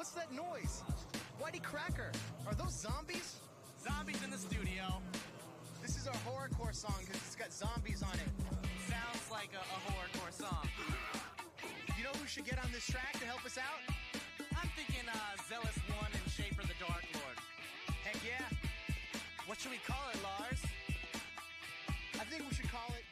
What's that noise? Whitey Cracker, are those zombies? Zombies in the studio. This is our horrorcore song because it's got zombies on it. Sounds like a horrorcore song. You know who should get on this track to help us out? I'm thinking Zealous One and Shaper the Dark Lord. Heck yeah. What should we call it, Lars? I think we should call it...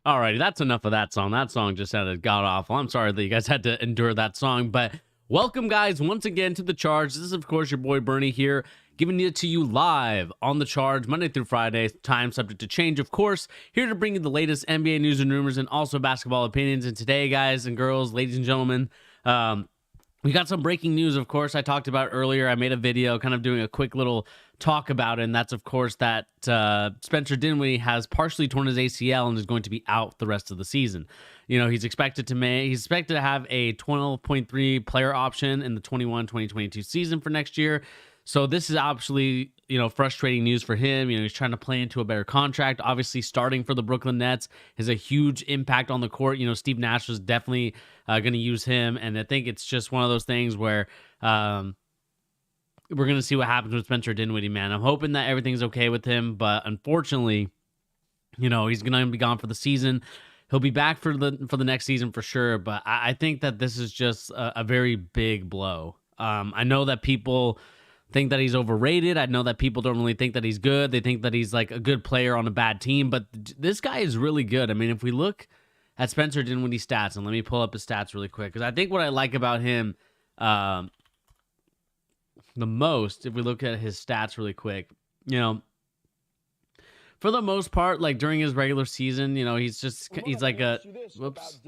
Alrighty, that's enough of that song. That song just sounded god-awful. I'm sorry that you guys had to endure that song, but welcome, guys, once again to The Charge. This is, of course, your boy Bernie here, giving it to you live on The Charge, Monday through Friday, time subject to change, of course, here to bring you the latest NBA news and rumors and also basketball opinions. And today, guys and girls, ladies and gentlemen, we got some breaking news, of course, I talked about earlier. I made a video kind of doing a quick little talk about it, and that's, of course, that Spencer Dinwiddie has partially torn his ACL and is going to be out the rest of the season. You know, he's expected to have a 12.3 player option in the 21-2022 season for next year. So this is actually, you know, frustrating news for him. You know, he's trying to play into a better contract. Obviously, starting for the Brooklyn Nets has a huge impact on the court. You know, Steve Nash is definitely going to use him. And I think it's just one of those things where we're going to see what happens with Spencer Dinwiddie, man. I'm hoping that everything's okay with him. But unfortunately, you know, he's going to be gone for the season. He'll be back for the next season for sure. But I think that this is just a very big blow. I know that people think that he's overrated. I know that people don't really think that he's good. They think that he's like a good player on a bad team, but this guy is really good. I mean, if we look at Spencer Dinwiddie's stats, and let me pull up his stats really quick, because I think what I like about him the most, if we look at his stats really quick, you know, for the most part, like during his regular season, you know, he's like a, whoops.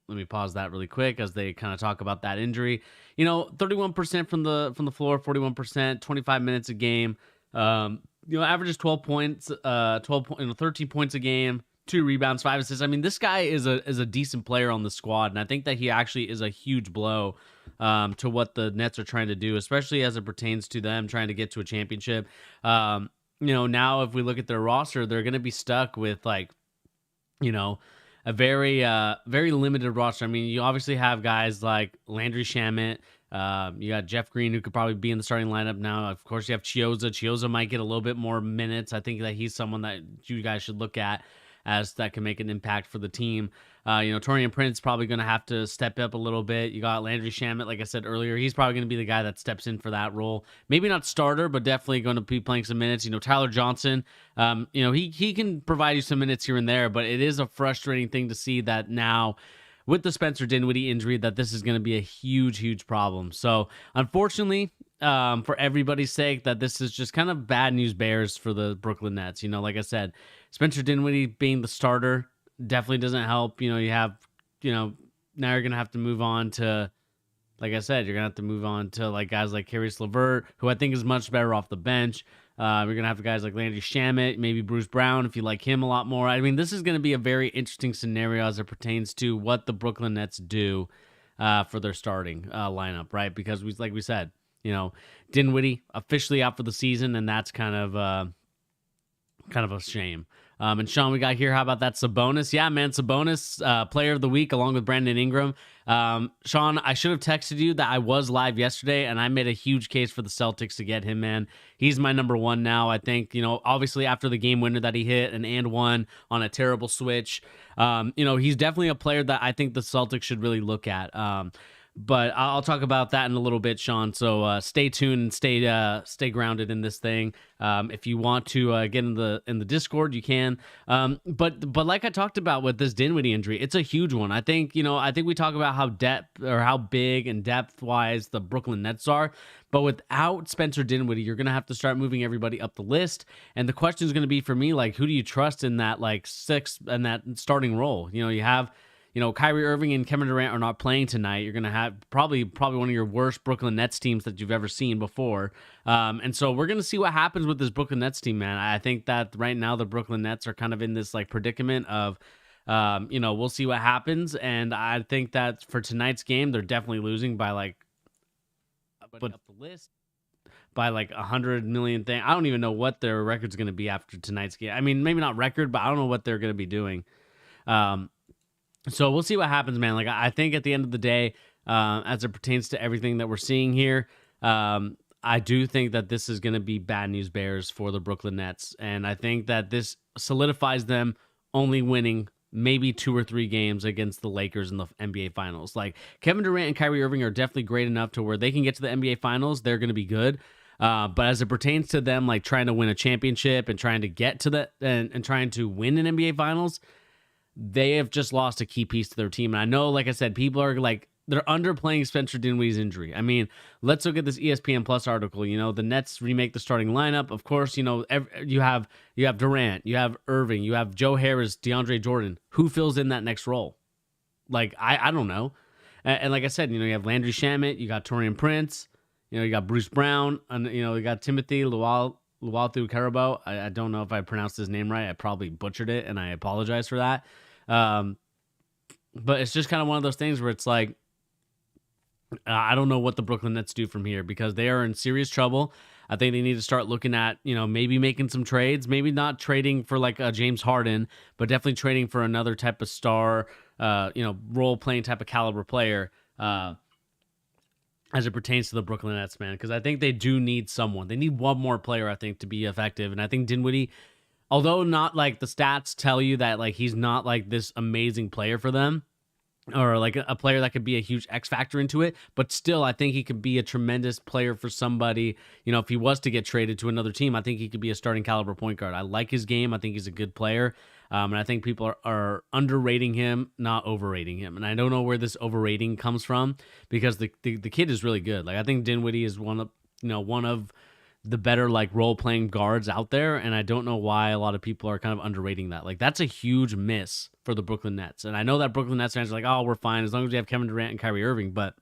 Let me pause that really quick as they kind of talk about that injury. You know, 31% from the floor, 41%, 25 minutes a game. You know, averages 12 points, 13 points a game, 2 rebounds, 5 assists. I mean, this guy is a decent player on the squad, and I think that he actually is a huge blow to what the Nets are trying to do, especially as it pertains to them trying to get to a championship. You know, now if we look at their roster, they're going to be stuck with, like, you know, a very limited roster. I mean, you obviously have guys like Landry Shamet. You got Jeff Green, who could probably be in the starting lineup now. Of course, you have Chiozza. Chiozza might get a little bit more minutes. I think that he's someone that you guys should look at as that can make an impact for the team. You know, Taurean Prince probably going to have to step up a little bit. You got Landry Shamet, like I said earlier. He's probably going to be the guy that steps in for that role. Maybe not starter, but definitely going to be playing some minutes. You know, Tyler Johnson, you know, he can provide you some minutes here and there, but it is a frustrating thing to see that now with the Spencer Dinwiddie injury that this is going to be a huge, huge problem. So, unfortunately, for everybody's sake, that this is just kind of bad news bears for the Brooklyn Nets. You know, like I said, Spencer Dinwiddie being the starter definitely doesn't help. You know, you have, you know, now you're going to have to move on to, like I said, you're going to have to move on to like guys like Caris LeVert, who I think is much better off the bench. You're going to have guys like Landry Shamet, maybe Bruce Brown, if you like him a lot more. I mean, this is going to be a very interesting scenario as it pertains to what the Brooklyn Nets do for their starting lineup, right? Because like we said, you know, Dinwiddie officially out for the season, and that's kind of a shame. And Sean, we got here. How about that Sabonis? Yeah, man, Sabonis, player of the week, along with Brandon Ingram. Sean, I should have texted you that I was live yesterday, and I made a huge case for the Celtics to get him, man. He's my number one now. I think, you know, obviously after the game winner that he hit, an and one on a terrible switch, you know, he's definitely a player that I think the Celtics should really look at. But I'll talk about that in a little bit, Sean. So stay tuned and stay grounded in this thing. If you want to get in the Discord, you can. But like I talked about with this Dinwiddie injury, it's a huge one. I think we talk about how big and depth wise the Brooklyn Nets are. But without Spencer Dinwiddie, you're gonna have to start moving everybody up the list. And the question is gonna be for me, like, who do you trust in that like sixth and that starting role? You know, you have, you know, Kyrie Irving and Kevin Durant are not playing tonight. You're going to have probably one of your worst Brooklyn Nets teams that you've ever seen before. And so we're going to see what happens with this Brooklyn Nets team, man. I think that right now the Brooklyn Nets are kind of in this like predicament of, you know, we'll see what happens. And I think that for tonight's game, they're definitely losing by like, but up the list by like 100 million thing. I don't even know what their record's going to be after tonight's game. I mean, maybe not record, but I don't know what they're going to be doing. So we'll see what happens, man. Like, I think at the end of the day, as it pertains to everything that we're seeing here. I do think that this is going to be bad news bears for the Brooklyn Nets. And I think that this solidifies them only winning maybe 2 or 3 games against the Lakers in the NBA Finals. Like, Kevin Durant and Kyrie Irving are definitely great enough to where they can get to the NBA Finals. They're going to be good. But as it pertains to them, like trying to win a championship and trying to get to that and trying to win an NBA Finals, they have just lost a key piece to their team. And I know, like I said, people are like, they're underplaying Spencer Dinwiddie's injury. I mean, let's look at this ESPN Plus article. You know, the Nets remake the starting lineup. Of course, you know, you have Durant, you have Irving, you have Joe Harris, DeAndre Jordan. Who fills in that next role? Like, I don't know. And like I said, you know, you have Landry Shamet, you got Taurean Prince, you know, you got Bruce Brown, and you know, you got Timothy Luwawu Carabo. I don't know if I pronounced his name right. I probably butchered it, and I apologize for that. But it's just kind of one of those things where it's like, I don't know what the Brooklyn Nets do from here because they are in serious trouble. I think they need to start looking at, you know, maybe making some trades, maybe not trading for like a James Harden, but definitely trading for another type of star, you know, role-playing type of caliber player as it pertains to the Brooklyn Nets, man, because I think they do need someone. They need one more player, I think, to be effective. And I think Dinwiddie, although not like the stats tell you that like he's not like this amazing player for them, or like a player that could be a huge X factor into it, but still, I think he could be a tremendous player for somebody. You know, if he was to get traded to another team, I think he could be a starting caliber point guard. I like his game. I think he's a good player. And I think people are underrating him, not overrating him. And I don't know where this overrating comes from because the kid is really good. Like, I think Dinwiddie is one of the better like role playing guards out there, and I don't know why a lot of people are kind of underrating that. Like, that's a huge miss for the Brooklyn Nets. And I know that Brooklyn Nets fans are like, oh, we're fine as long as we have Kevin Durant and Kyrie Irving, but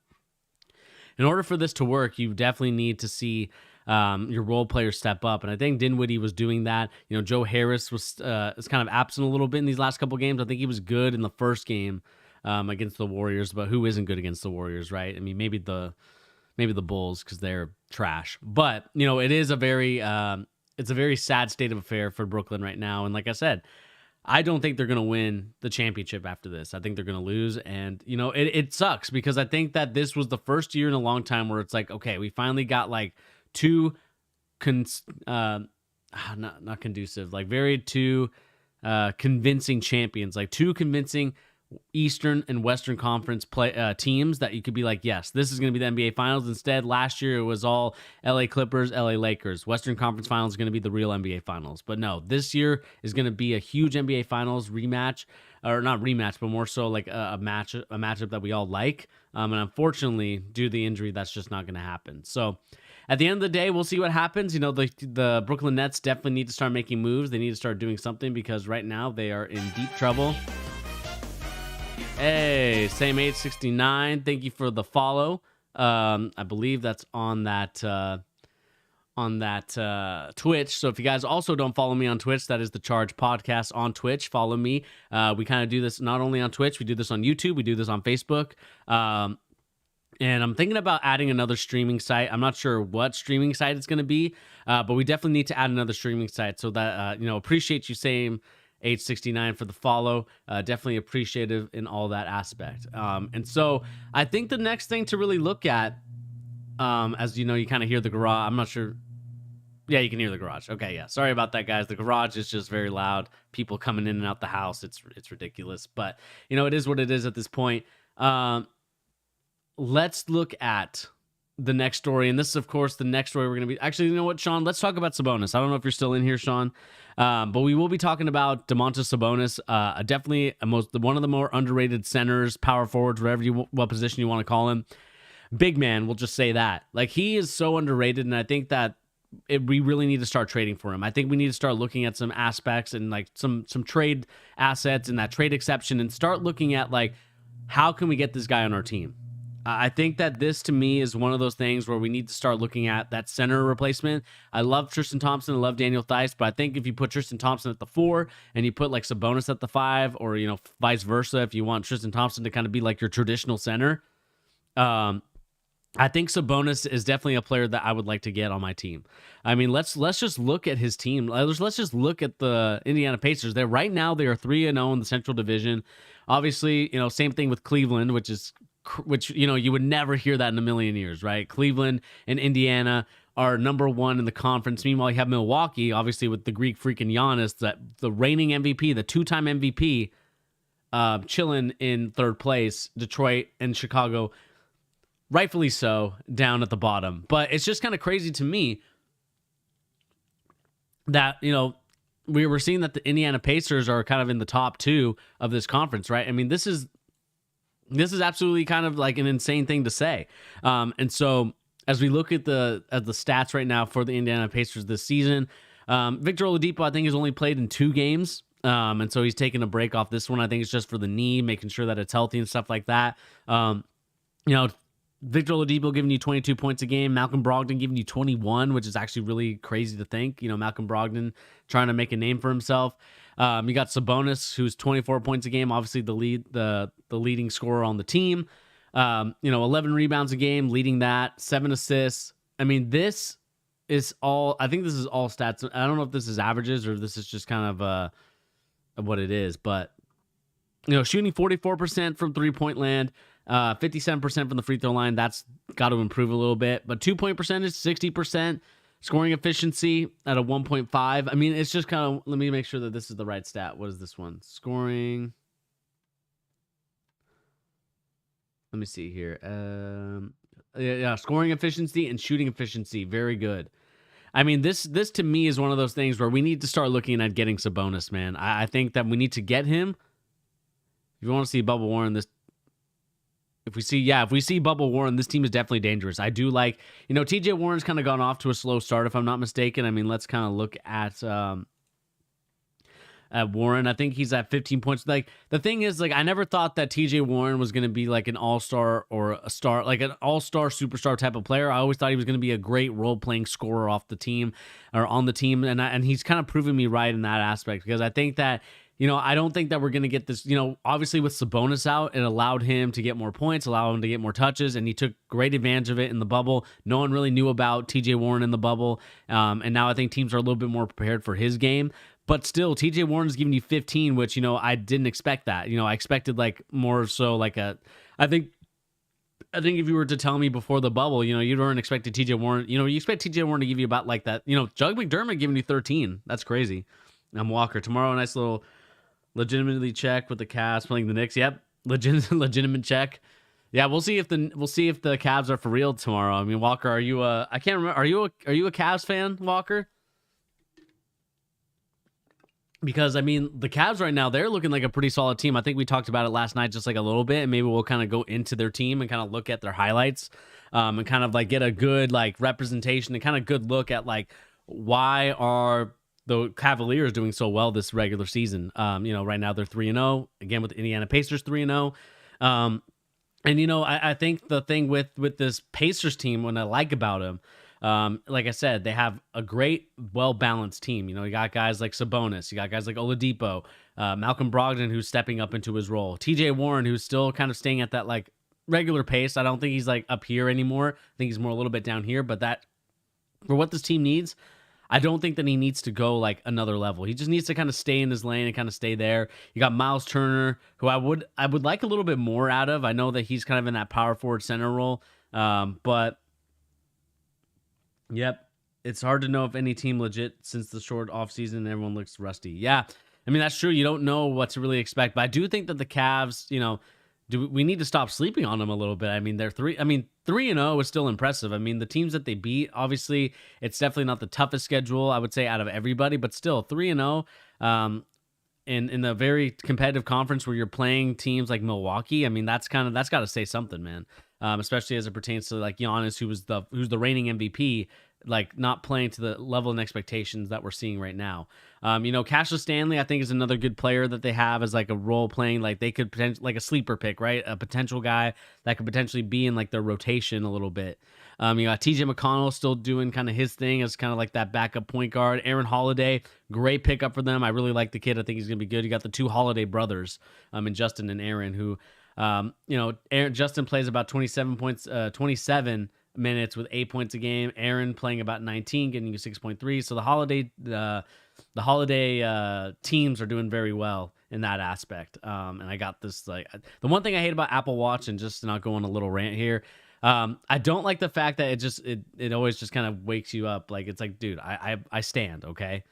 in order for this to work, you definitely need to see your role players step up. And I think Dinwiddie was doing that. You know, Joe Harris was is kind of absent a little bit in these last couple games. I think he was good in the first game against the Warriors, but who isn't good against the Warriors, right? I mean, maybe the Bulls because they're trash. But, you know, it is a very it's a very sad state of affair for Brooklyn right now. And like I said, I don't think they're going to win the championship after this. I think they're going to lose. And, you know, it sucks because I think that this was the first year in a long time where it's like, okay, we finally got like two not conducive, like very two convincing champions, like two convincing Eastern and Western Conference teams that you could be like, yes, this is going to be the NBA Finals. Instead, last year it was all LA Clippers, LA Lakers. Western Conference Finals is going to be the real NBA Finals. But no, this year is going to be a huge NBA Finals rematch, or not rematch, but more so like a matchup that we all like. And unfortunately, due to the injury, that's just not going to happen. So at the end of the day, we'll see what happens. You know, the Brooklyn Nets definitely need to start making moves. They need to start doing something because right now they are in deep trouble. Hey, same 869. Thank you for the follow. I believe that's on that Twitch. So if you guys also don't follow me on Twitch, that is the Charge Podcast on Twitch. Follow me. We kind of do this not only on Twitch, we do this on YouTube, we do this on Facebook. And I'm thinking about adding another streaming site. I'm not sure what streaming site it's going to be, but we definitely need to add another streaming site. So that appreciate you saying 869 for the follow. Definitely appreciative in all that aspect. And so I think the next thing to really look at, as you know, you kind of hear the garage. I'm not sure. Yeah, you can hear the garage. Okay, yeah. Sorry about that, guys. The garage is just very loud. People coming in and out the house. It's ridiculous. But, you know, it is what it is at this point. Let's look at the next story. And this is, of course, the next story we're going to be... Actually, you know what, Sean? Let's talk about Sabonis. I don't know if you're still in here, Sean. But we will be talking about Domantas Sabonis. Definitely one of the more underrated centers, power forwards, what position you want to call him. Big man, we'll just say that. Like, he is so underrated, and I think that we really need to start trading for him. I think we need to start looking at some aspects and like some trade assets and that trade exception and start looking at like, how can we get this guy on our team? I think that this, to me, is one of those things where we need to start looking at that center replacement. I love Tristan Thompson. I love Daniel Theis, but I think if you put Tristan Thompson at the 4 and you put like Sabonis at the 5, or, you know, vice versa, if you want Tristan Thompson to kind of be like your traditional center, I think Sabonis is definitely a player that I would like to get on my team. I mean, let's just look at his team. Let's just look at the Indiana Pacers. Right now they are 3-0 in the Central Division. Obviously, you know, same thing with Cleveland, which is which, you would never hear that in a million years, right? Cleveland and Indiana are number one in the conference. Meanwhile, you have Milwaukee, obviously with the Greek freaking Giannis, that the reigning MVP, the 2-time MVP, chilling in third place. Detroit and Chicago, rightfully so, down at the bottom. But it's just kind of crazy to me that, we were seeing that the Indiana Pacers are kind of in the top 2 of this conference, right? I mean, this is absolutely kind of like an insane thing to say. And so as we look at the stats right now for the Indiana Pacers this season, Victor Oladipo, I think, has only played in 2 games. And so he's taking a break off this one. I think it's just for the knee, making sure that it's healthy and stuff like that. Victor Oladipo giving you 22 points a game. Malcolm Brogdon giving you 21, which is actually really crazy to think. Malcolm Brogdon trying to make a name for himself. You got Sabonis, who's 24 points a game, obviously the leading scorer on the team. 11 rebounds a game, leading that, 7 assists. I mean, this is all. I think this is all stats. I don't know if this is averages or if this is just kind of what it is, but shooting 44% from 3-point land. 57% from the free throw line. That's got to improve a little bit. But 2-point percentage, 60%. Scoring efficiency at a 1.5. I mean, it's just kind of, let me make sure that this is the right stat. What is this one? Scoring. Let me see here. Scoring efficiency and shooting efficiency. Very good. I mean, this to me is one of those things where we need to start looking at getting Sabonis, man. I think that we need to get him. If you want to see Bubba Warren, if we see Bubba Warren, this team is definitely dangerous. I do like, TJ Warren's kind of gone off to a slow start, if I'm not mistaken. I mean, let's kind of look at Warren. I think he's at 15 points. Like, the thing is, like, I never thought that TJ Warren was going to be like an all-star or a star, like an all-star superstar type of player. I always thought he was going to be a great role-playing scorer off the team or on the team. And he's kind of proven me right in that aspect, because I think that, I don't think that we're going to get this, obviously with Sabonis out, it allowed him to get more points, allowed him to get more touches, and he took great advantage of it in the bubble. No one really knew about TJ Warren in the bubble. And now I think teams are a little bit more prepared for his game. But still, TJ Warren is giving you 15, which, I didn't expect that. I expected like more so like I think if you were to tell me before the bubble, you weren't expecting TJ Warren, you expect TJ Warren to give you about like that, Jug McDermott giving you 13. That's crazy. Walker. Tomorrow, a nice little legitimately check with the Cavs playing the Knicks. Yep. Legitimate check. Yeah, we'll see if the Cavs are for real tomorrow. I mean, Walker, are you I can't remember, are you a Cavs fan, Walker? Because, I mean, the Cavs right now, they're looking like a pretty solid team. I think we talked about it last night just like a little bit, and maybe we'll kind of go into their team and kind of look at their highlights and kind of like get a good like representation and kind of good look at like why are the Cavaliers doing so well this regular season. Right now they're 3-0, again with the Indiana Pacers 3-0. I think the thing with this Pacers team, what I like about them, like I said, they have a great, well-balanced team. You got guys like Sabonis, you got guys like Oladipo, Malcolm Brogdon, who's stepping up into his role, TJ Warren, who's still kind of staying at that like regular pace. I don't think he's like up here anymore. I think he's more a little bit down here, but that for what this team needs, I don't think that he needs to go like another level. He just needs to kind of stay in his lane and kind of stay there. You got Miles Turner, who I would like a little bit more out of. I know that he's kind of in that power forward center role, but yep, it's hard to know if any team legit since the short offseason. Everyone looks rusty. Yeah, I mean that's true. You don't know what to really expect, but I do think that the Cavs, we need to stop sleeping on them a little bit. I mean, 3-0 is still impressive. I mean, the teams that they beat, obviously, it's definitely not the toughest schedule, I would say, out of everybody, but still 3-0 in a very competitive conference where you're playing teams like Milwaukee. I mean, that's got to say something, man. Especially as it pertains to like Giannis, who's the reigning MVP, like not playing to the level and expectations that we're seeing right now. Cassius Stanley, I think, is another good player that they have as like a role playing, like they could potentially like a sleeper pick, right? A potential guy that could potentially be in like their rotation a little bit. You got TJ McConnell still doing kind of his thing as kind of like that backup point guard. Aaron Holiday, great pickup for them. I really like the kid. I think he's gonna be good. You got the two Holiday brothers, and Justin and Aaron, who, Justin plays about 27 minutes with 8 points a game. Aaron playing about 19, getting you 6.3. So the Holiday teams are doing very well in that aspect. And I got this, like, the one thing I hate about Apple Watch, and just not going a little rant here, I don't like the fact that it always just kind of wakes you up. Like, it's like, dude, I stand, okay?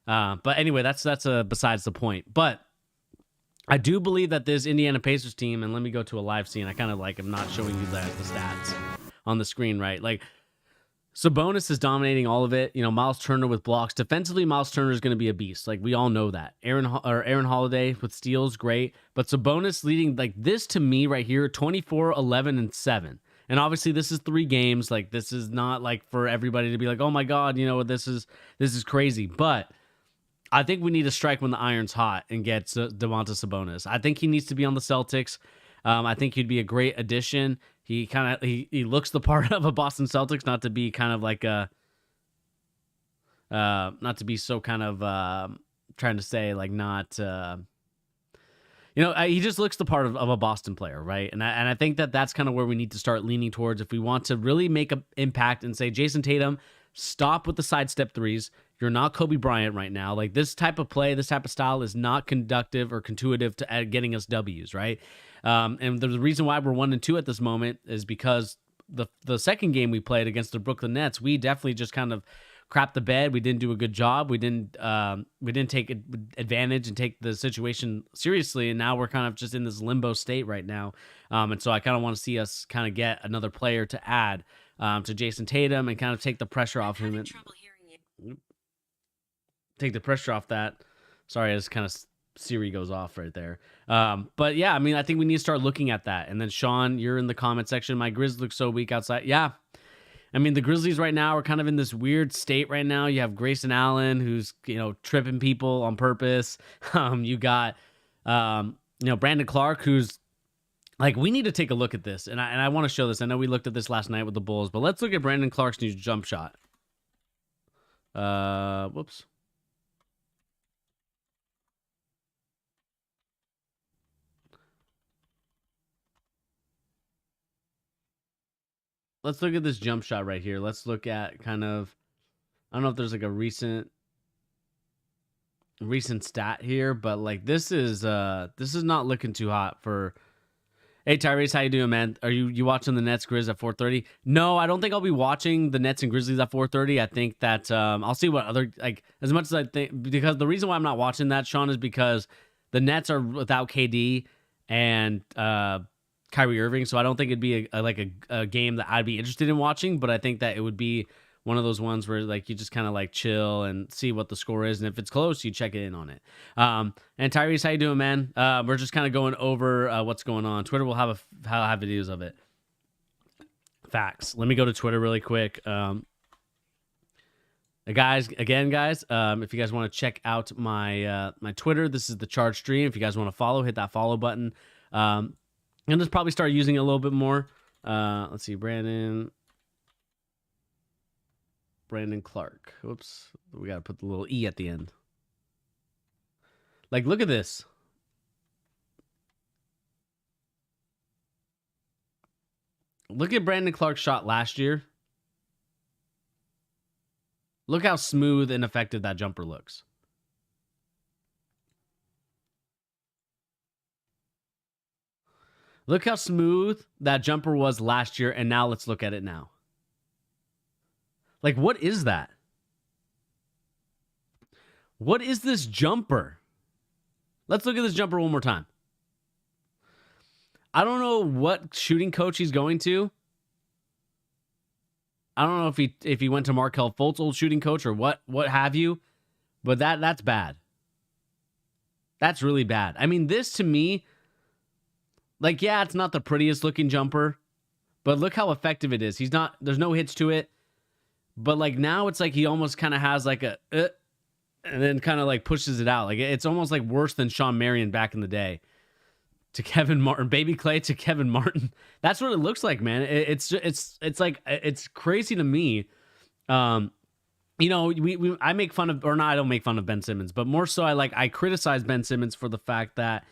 But anyway, that's besides the point. But I do believe that this Indiana Pacers team, and let me go to a live scene. I kind of like, I'm not showing you the stats on the screen, right? Like, Sabonis is dominating all of it. You know, Miles Turner with blocks. Defensively, Miles Turner is going to be a beast. Like, we all know that. Aaron Holiday with steals, great. But Sabonis leading, like, this to me right here, 24, 11, and 7. And obviously, this is 3 games. Like, this is not like for everybody to be like, oh my God, you know, this is crazy. But I think we need to strike when the iron's hot and get Domantas Sabonis. I think he needs to be on the Celtics. I think he'd be a great addition. He looks the part of a Boston Celtics, not to be kind of like not to be so kind of trying to say like not, he just looks the part of a Boston player, right? And I think that's kind of where we need to start leaning towards if we want to really make an impact and say, Jason Tatum, stop with the sidestep threes. You're not Kobe Bryant right now. Like, this type of play, this type of style is not conductive or contuitive to getting us W's, right? And the reason why we're 1-2 at this moment is because the second game we played against the Brooklyn Nets, we definitely just kind of crapped the bed. We didn't do a good job. We didn't take advantage and take the situation seriously. And now we're kind of just in this limbo state right now. And so I kind of want to see us kind of get another player to add to Jason Tatum and kind of take the pressure off him. Take the pressure off that. Sorry, it's kind of Siri goes off right there. But yeah, I mean, I think we need to start looking at that. And then Sean, you're in the comment section. My Grizz looks so weak outside. Yeah. I mean, the Grizzlies right now are kind of in this weird state right now. You have Grayson Allen, who's, tripping people on purpose. You got, Brandon Clarke, who's like, we need to take a look at this. And I want to show this. I know we looked at this last night with the Bulls, but let's look at Brandon Clarke's new jump shot. Whoops. Let's look at this jump shot right here. Let's look at kind of, I don't know if there's like a recent stat here, but like this is not looking too hot for. Hey Tyrese, how you doing, man? Are you watching the Nets Grizz at 4:30? No, I don't think I'll be watching the Nets and Grizzlies at 4:30. I think that I'll see what other, like, as much as I think, because the reason why I'm not watching that, Sean, is because the Nets are without KD and Kyrie Irving, so I don't think it'd be a game that I'd be interested in watching, but I think that it would be one of those ones where like you just kind of like chill and see what the score is, and if it's close, you check in on it. And Tyrese, how you doing, man? We're just kind of going over what's going on. Twitter will have videos of it. Facts. Let me go to Twitter really quick. Guys, if you guys want to check out my Twitter, this is the Charge Stream. If you guys want to follow, hit that follow button. And just probably start using it a little bit more. Let's see, Brandon Clarke. Oops, we got to put the little E at the end. Like, look at this. Look at Brandon Clarke's shot last year. Look how smooth and effective that jumper looks. Look how smooth that jumper was last year, and now let's look at it now. Like, what is that? What is this jumper? Let's look at this jumper one more time. I don't know what shooting coach he's going to. I don't know if he went to Markelle Fultz, old shooting coach, or what have you, but that's bad. That's really bad. I mean, this to me, like, yeah, it's not the prettiest looking jumper, but look how effective it is. There's no hits to it, but like now it's like he almost kind of has like a, and then kind of like pushes it out. Like it's almost like worse than Sean Marion back in the day. To Kevin Martin, Baby Clay to Kevin Martin. That's what it looks like, man. It's like, it's crazy to me. I make fun of, or not, I don't make fun of Ben Simmons, but more so I criticize Ben Simmons for the fact that,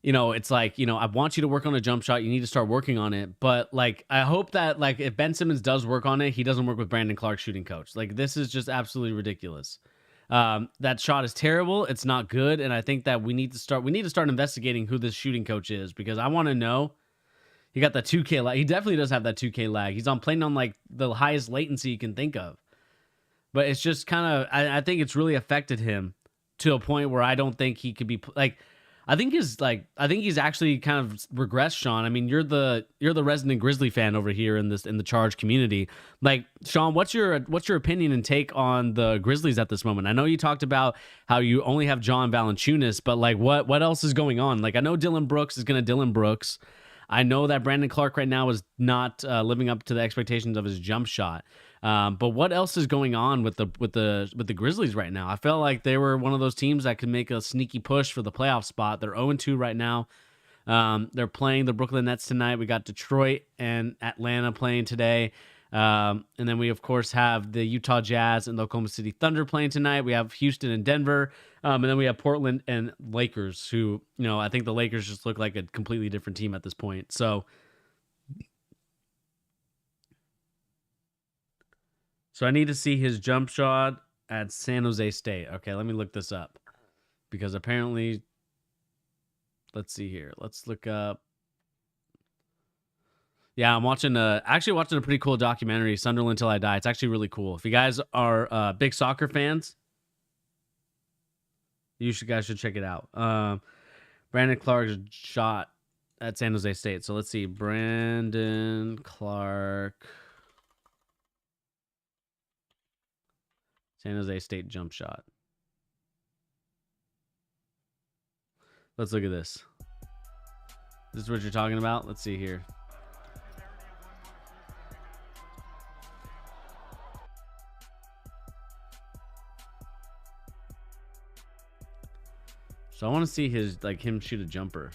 it's like, I want you to work on a jump shot. You need to start working on it. But like, I hope that like if Ben Simmons does work on it, he doesn't work with Brandon Clarke, shooting coach. Like this is just absolutely ridiculous. That shot is terrible. It's not good, and I think that we need to start investigating who this shooting coach is, because I want to know. He got that 2K lag. He definitely does have that 2K lag. He's playing on like the highest latency you can think of. But it's just kind of, I think it's really affected him to a point where I don't think he could be like, I think he's actually kind of regressed, Sean. I mean, you're the resident Grizzly fan over here in the Charge community. Like, Sean, what's your opinion and take on the Grizzlies at this moment? I know you talked about how you only have John Valanciunas, but like, what else is going on? Like, I know Dylan Brooks is going to Dylan Brooks. I know that Brandon Clarke right now is not living up to the expectations of his jump shot. But what else is going on with the Grizzlies right now? I felt like they were one of those teams that could make a sneaky push for the playoff spot. They're 0-2 right now. They're playing the Brooklyn Nets tonight. We got Detroit and Atlanta playing today. And then we, of course, have the Utah Jazz and the Oklahoma City Thunder playing tonight. We have Houston and Denver. And then we have Portland and Lakers, who, I think the Lakers just look like a completely different team at this point. So I need to see his jump shot at San Jose State. Okay, let me look this up. Because apparently, let's see here. Let's look up. Yeah, I'm actually watching a pretty cool documentary, Sunderland Till I Die. It's actually really cool. If you guys are big soccer fans, you guys should check it out. Brandon Clarke's shot at San Jose State. So let's see. Brandon Clarke. San Jose State jump shot. Let's look at this. This is what you're talking about? Let's see here. So I want to see him shoot a jumper.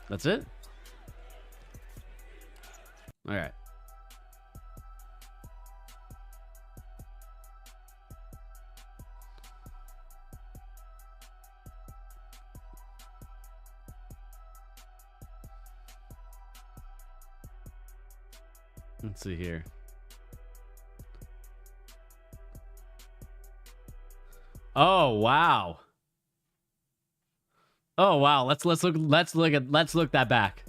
That's it? All right. Let's see here. Oh wow. Oh wow. Let's look that back.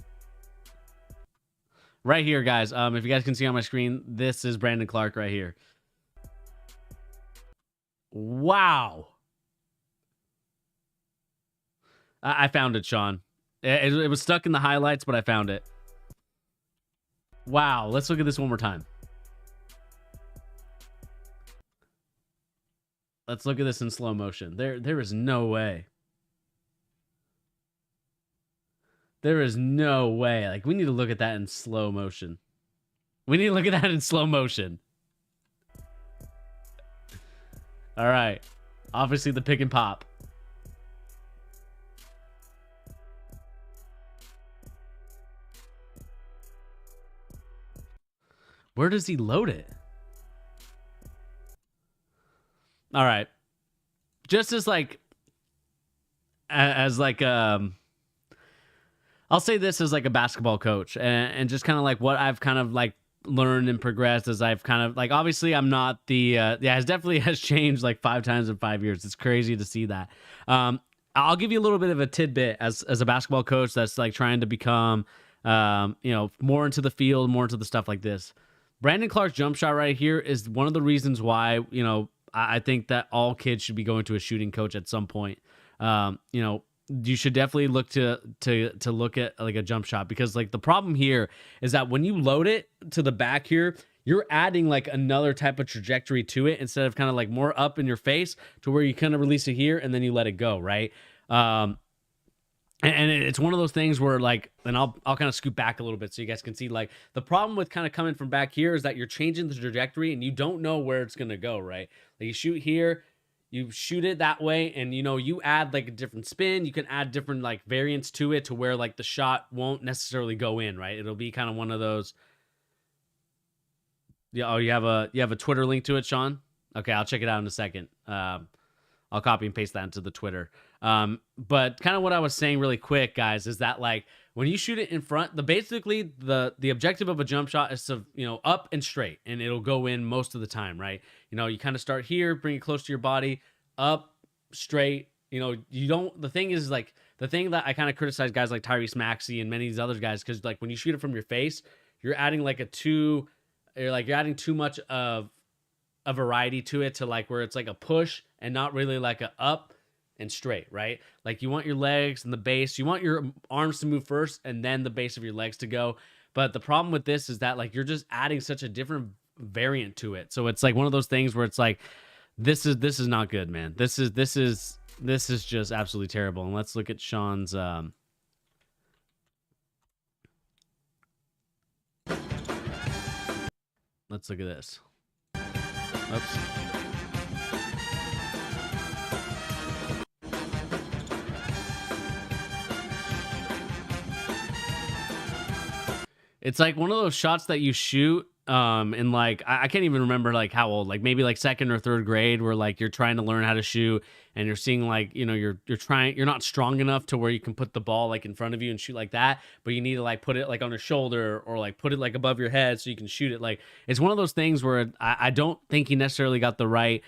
Right here, guys. If you guys can see on my screen, this is Brandon Clarke right here. Wow. I found it, Sean. It was stuck in the highlights, but I found it. Wow. Let's look at this one more time. Let's look at this in slow motion. There is no way. There is no way. Like, we need to look at that in slow motion. We need to look at that in slow motion. All right. Obviously, the pick and pop. Where does he load it? All right. Just as I'll say this as like a basketball coach, and just kind of like what I've kind of like learned and progressed as I've kind of like, obviously I'm not it definitely has changed like 5 times in 5 years. It's crazy to see that. I'll give you a little bit of a tidbit as a basketball coach that's like trying to become, more into the field, more into the stuff like this. Brandon Clarke's jump shot right here is one of the reasons why, I think that all kids should be going to a shooting coach at some point. You should definitely look to look at like a jump shot, because like the problem here is that when you load it to the back here, you're adding like another type of trajectory to it instead of kind of like more up in your face to where you kind of release it here and then you let it go, right? And it's one of those things where like, and I'll kind of scoot back a little bit so you guys can see, like, the problem with kind of coming from back here is that you're changing the trajectory and you don't know where it's going to go, right? Like, you shoot here, you shoot it that way, and you add like a different spin. You can add different like variants to it to where like the shot won't necessarily go in, right? It'll be kind of one of those. Yeah. Oh, you have a Twitter link to it, Sean? Okay, I'll check it out in a second. I'll copy and paste that into the Twitter. But kind of what I was saying really quick, guys, is that like when you shoot it in front, basically the objective of a jump shot is to, up and straight, and it'll go in most of the time, right? You kind of start here, bring it close to your body, up, straight. The thing is, like, the thing that I kind of criticize guys like Tyrese Maxey and many of these other guys, because, like, when you shoot it from your face, you're adding you're adding too much of a variety to it, to like where it's like a push and not really like a up and straight, right? Like, you want your legs and the base, you want your arms to move first and then the base of your legs to go. But the problem with this is that, like, you're just adding such a different variant to it. So it's like one of those things where it's like, this is not good, man. This is just absolutely terrible. And let's look at Sean's let's look at this. Oops. It's like one of those shots that you shoot in, like, I can't even remember like how old, like maybe like second or third grade, where like you're trying to learn how to shoot and you're seeing like, you're not strong enough to where you can put the ball like in front of you and shoot like that, but you need to like put it like on your shoulder or like put it like above your head so you can shoot it. Like, it's one of those things where I don't think he necessarily got the right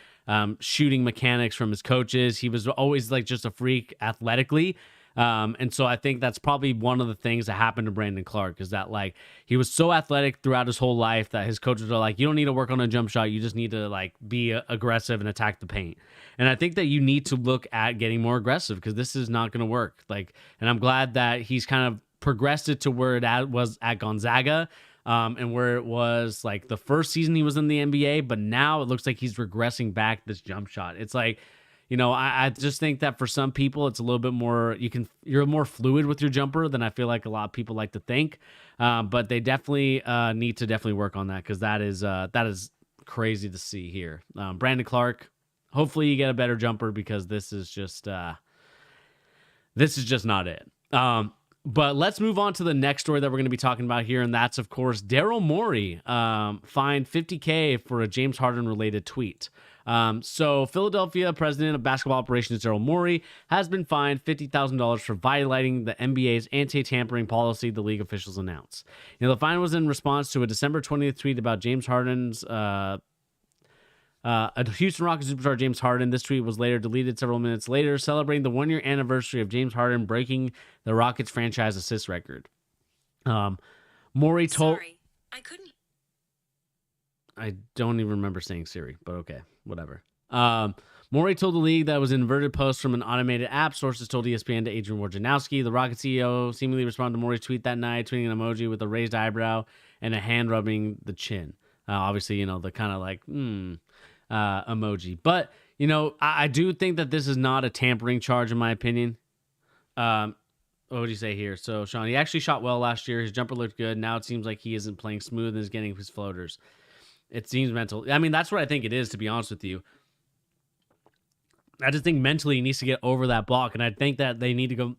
shooting mechanics from his coaches. He was always like just a freak athletically. And so I think that's probably one of the things that happened to Brandon Clarke, is that, like, he was so athletic throughout his whole life that his coaches are like, you don't need to work on a jump shot. You just need to, like, be aggressive and attack the paint. And I think that you need to look at getting more aggressive, because this is not going to work. Like, and I'm glad that he's kind of progressed it to where it was at Gonzaga, and where it was like the first season he was in the NBA, but now it looks like he's regressing back this jump shot. It's like, I just think that for some people, it's a little bit more, you're more fluid with your jumper than I feel like a lot of people like to think. But they definitely need to work on that, because that is crazy to see here. Brandon Clarke, hopefully you get a better jumper, because this is just not it. But let's move on to the next story that we're going to be talking about here, and that's, of course, Darryl Morey fined $50K for a James Harden related tweet. So Philadelphia president of basketball operations, Darryl Morey, has been fined $50,000 for violating the NBA's anti-tampering policy, the league officials announced. The fine was in response to a December 20th tweet about James Harden's a Houston Rockets superstar, James Harden. This tweet was later deleted several minutes later, celebrating the 1-year anniversary of James Harden breaking the Rockets franchise assist record. Morey told... Sorry, I couldn't... I don't even remember saying Siri, but okay, whatever. Morey told the league that it was an inverted post from an automated app. Sources told ESPN to Adrian Wojnarowski. The Rockets CEO seemingly responded to Morey's tweet that night, tweeting an emoji with a raised eyebrow and a hand rubbing the chin. Obviously, the kind of like, emoji. But, I do think that this is not a tampering charge, in my opinion. What would you say here? So, Sean, he actually shot well last year. His jumper looked good. Now it seems like he isn't playing smooth and is getting his floaters. It seems mental. I mean, that's what I think it is, to be honest with you. I just think mentally he needs to get over that block, and I think that they need to go...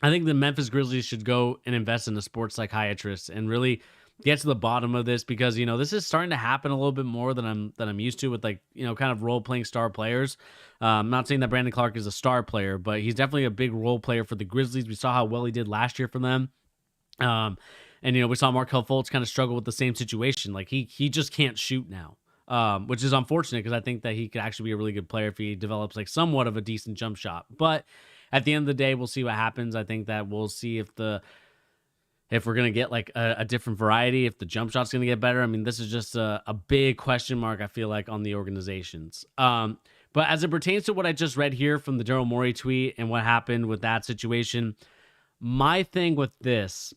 I think the Memphis Grizzlies should go and invest in a sports psychiatrist and really get to the bottom of this, because, this is starting to happen a little bit more than I'm used to with, like, kind of role-playing star players. I'm not saying that Brandon Clarke is a star player, but he's definitely a big role player for the Grizzlies. We saw how well he did last year for them. And, we saw Markelle Fultz kind of struggle with the same situation. Like, he just can't shoot now, which is unfortunate, because I think that he could actually be a really good player if he develops, like, somewhat of a decent jump shot. But at the end of the day, we'll see what happens. I think that we'll see if we're going to get, like, a different variety, if the jump shot's going to get better. I mean, this is just a big question mark, I feel like, on the organizations. But as it pertains to what I just read here from the Darryl Morey tweet and what happened with that situation, my thing with this...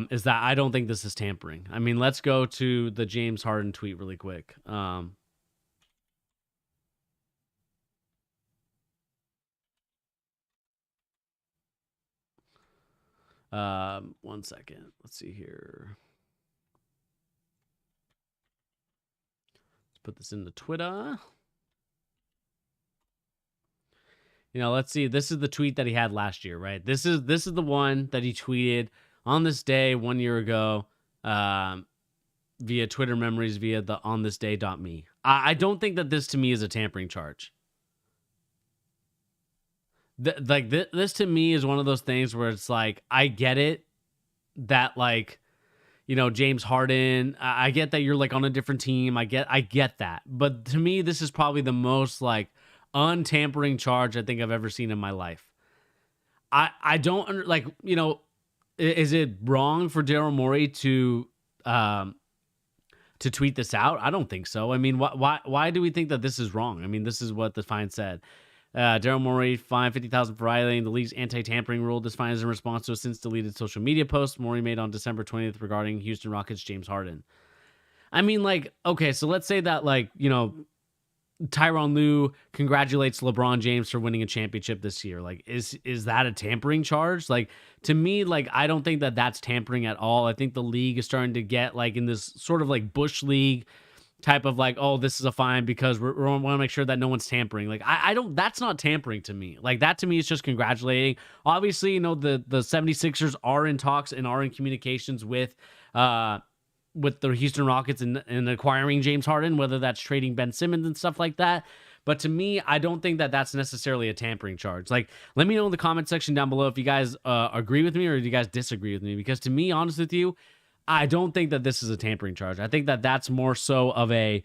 is that I don't think this is tampering. I mean, let's go to the James Harden tweet really quick. 1 second. Let's see here. Let's put this into Twitter. Let's see. This is the tweet that he had last year, right? This is the one that he tweeted on this day 1 year ago, via Twitter memories, via the onthisday.me. I don't think that this to me is a tampering charge. This to me is one of those things where it's like, I get it. that like, James Harden, I get that you're like on a different team. I get that. But to me, this is probably the most like untampering charge I think I've ever seen in my life. I don't like, is it wrong for Daryl Morey to tweet this out? I don't think so. I mean, why do we think that this is wrong? I mean, this is what the fine said. Daryl Morey fined $50,000 for violating the league's anti-tampering rule. This fine is in response to a since deleted social media post Morey made on December 20th regarding Houston Rockets James Harden. I mean, like, okay, so let's say that, like, Tyronn Lue congratulates LeBron James for winning a championship this year. Like, is that a tampering charge? Like, to me, like, I don't think that that's tampering at all. I think the league is starting to get like in this sort of like Bush League type of like, oh, this is a fine because we want to make sure that no one's tampering. Like, I don't, that's not tampering to me. Like, that to me is just congratulating. Obviously, the 76ers are in talks and are in communications with the Houston Rockets and acquiring James Harden, whether that's trading Ben Simmons and stuff like that. But to me, I don't think that that's necessarily a tampering charge. Like, let me know in the comment section down below if you guys agree with me or if you guys disagree with me. Because to me, honest with you, I don't think that this is a tampering charge. I think that that's more so of a,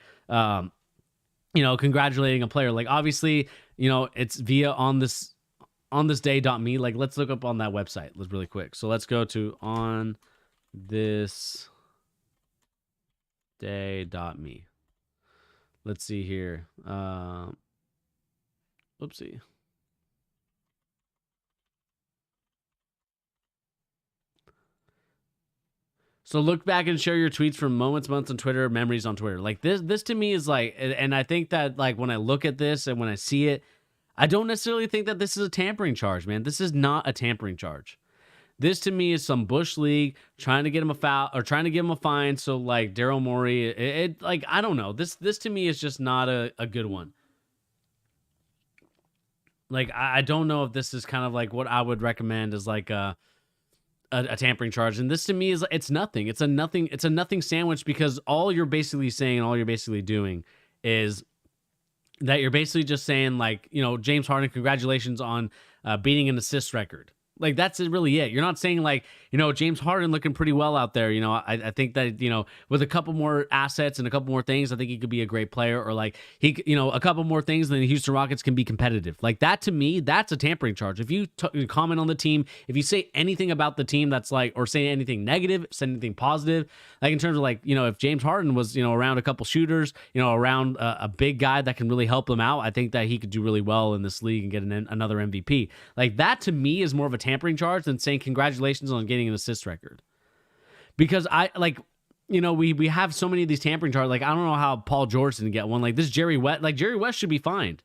congratulating a player. Like, obviously, it's via on this day.me. Like, let's look up on that website. Let's really quick. So let's go to on this day.me. Let's see here. Oopsie. So look back and share your tweets from moments, months on Twitter, memories on Twitter. Like this to me is like, and I think that like when I look at this and when I see it, I don't necessarily think that this is a tampering charge, man. This is not a tampering charge. This to me is some Bush League trying to get him a foul or trying to give him a fine. So like Daryl Morey, it like, I don't know. This to me is just not a good one. Like, I don't know if this is kind of like what I would recommend as like a tampering charge. And this to me is, it's nothing. It's a nothing sandwich, because all you're basically saying and all you're basically doing is that you're basically just saying like, James Harden, congratulations on beating an assist record. Like, that's really it. You're not saying like, James Harden looking pretty well out there. I think that, with a couple more assets and a couple more things, I think he could be a great player, or like he, a couple more things, then the Houston Rockets can be competitive. Like, that to me, that's a tampering charge. If you comment on the team, if you say anything about the team that's like, or say anything negative, say anything positive, like in terms of like, if James Harden was, around a couple shooters, around a big guy that can really help them out, I think that he could do really well in this league and get another MVP. Like, that to me is more of a tampering charge than saying congratulations on getting an assist record. Because I like, we have so many of these tampering charges. Like, I don't know how Paul George didn't get one. Like, this Jerry West, like Jerry West should be fined.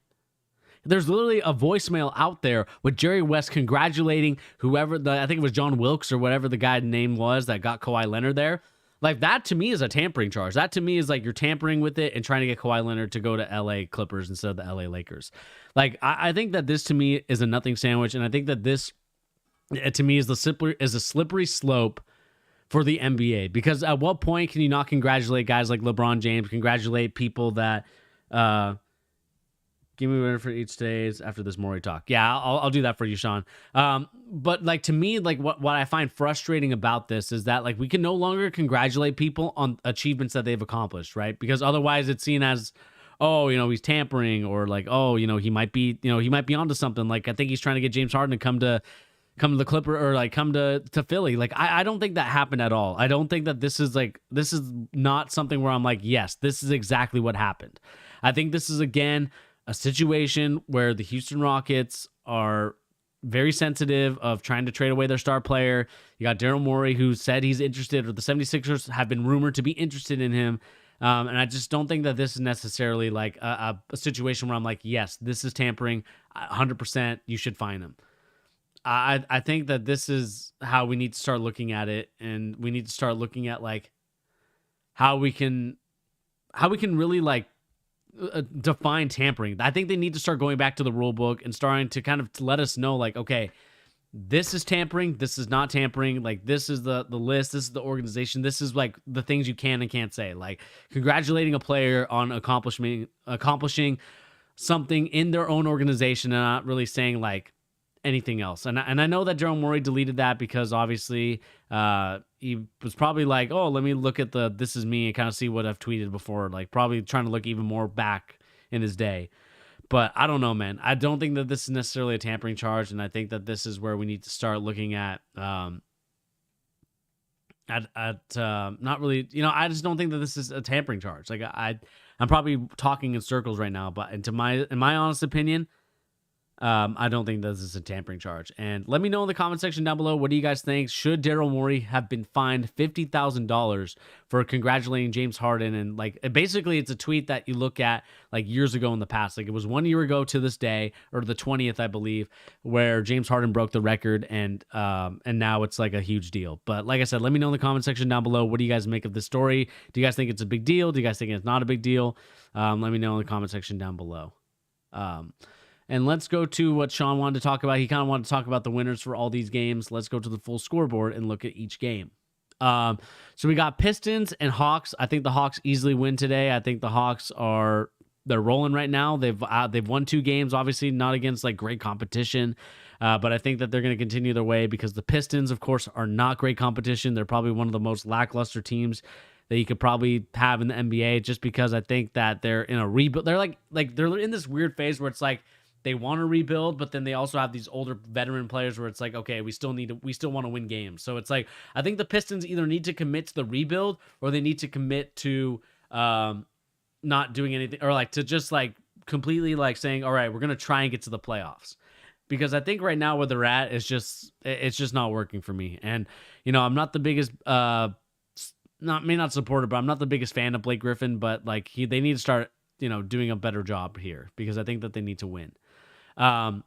There's literally a voicemail out there with Jerry West congratulating whoever I think it was John Wilkes or whatever the guy's name was that got Kawhi Leonard there. Like, that to me is a tampering charge. That to me is like you're tampering with it and trying to get Kawhi Leonard to go to LA Clippers instead of the LA Lakers. Like, I think that this to me is a nothing sandwich, and I think that this, to me, is a slippery slope for the NBA. Because at what point can you not congratulate guys like LeBron James, congratulate people that give me a winner for each stage after this Morey talk? Yeah, I'll do that for you, Sean. But like, to me, like what I find frustrating about this is that like we can no longer congratulate people on achievements that they've accomplished, right? Because otherwise it's seen as, oh, he's tampering, or like, oh, he might be onto something. Like, I think he's trying to get James Harden to come to the Clipper, or like come to Philly. Like, I don't think that happened at all. I don't think that this is not something where I'm like, yes, this is exactly what happened. I think this is, again, a situation where the Houston Rockets are very sensitive of trying to trade away their star player. You got Daryl Morey, who said he's interested, or the 76ers have been rumored to be interested in him. And I just don't think that this is necessarily like a situation where I'm like, yes, this is tampering. 100%, you should fine him. I think that this is how we need to start looking at it, and we need to start looking at like how we can really like define tampering. I think they need to start going back to the rule book and starting to kind of let us know like, okay, this is tampering, this is not tampering. Like, this is the list, this is the organization, this is like the things you can and can't say. Like, congratulating a player on accomplishing something in their own organization, and not really saying like anything else. And I know that Daryl Morey deleted that because obviously he was probably like, oh, let me look at the This Is Me and kind of see what I've tweeted before, like probably trying to look even more back in his day. But I don't know, man. I don't think that this is necessarily a tampering charge, and I think that this is where we need to start looking at not really, I just don't think that this is a tampering charge. Like I'm probably talking in circles right now, but in my honest opinion, I don't think this is a tampering charge. And let me know in the comment section down below, what do you guys think? Should Daryl Morey have been fined $50,000 for congratulating James Harden? And like, basically it's a tweet that you look at like years ago in the past. Like it was 1 year ago to this day, or the 20th, I believe, where James Harden broke the record, and now it's like a huge deal. But like I said, let me know in the comment section down below, what do you guys make of this story? Do you guys think it's a big deal? Do you guys think it's not a big deal? Let me know in the comment section down below. And let's go to what Sean wanted to talk about. He kind of wanted to talk about the winners for all these games. Let's go to the full scoreboard and look at each game. So we got Pistons and Hawks. I think the Hawks easily win today. I think the Hawks they're rolling right now. They've won 2 games, obviously not against like great competition, but I think that they're going to continue their way because the Pistons, of course, are not great competition. They're probably one of the most lackluster teams that you could probably have in the NBA, just because I think that they're in a rebuild. They're like they're in this weird phase where it's like, they want to rebuild, but then they also have these older veteran players where it's like, okay, we still want to win games. So it's like, I think the Pistons either need to commit to the rebuild, or they need to commit to not doing anything, or like to just like completely like saying, all right, we're going to try and get to the playoffs. Because I think right now where they're at is it's just not working for me. And, I'm not the biggest, not supporter, but I'm not the biggest fan of Blake Griffin, but like they need to start, doing a better job here, because I think that they need to win. Then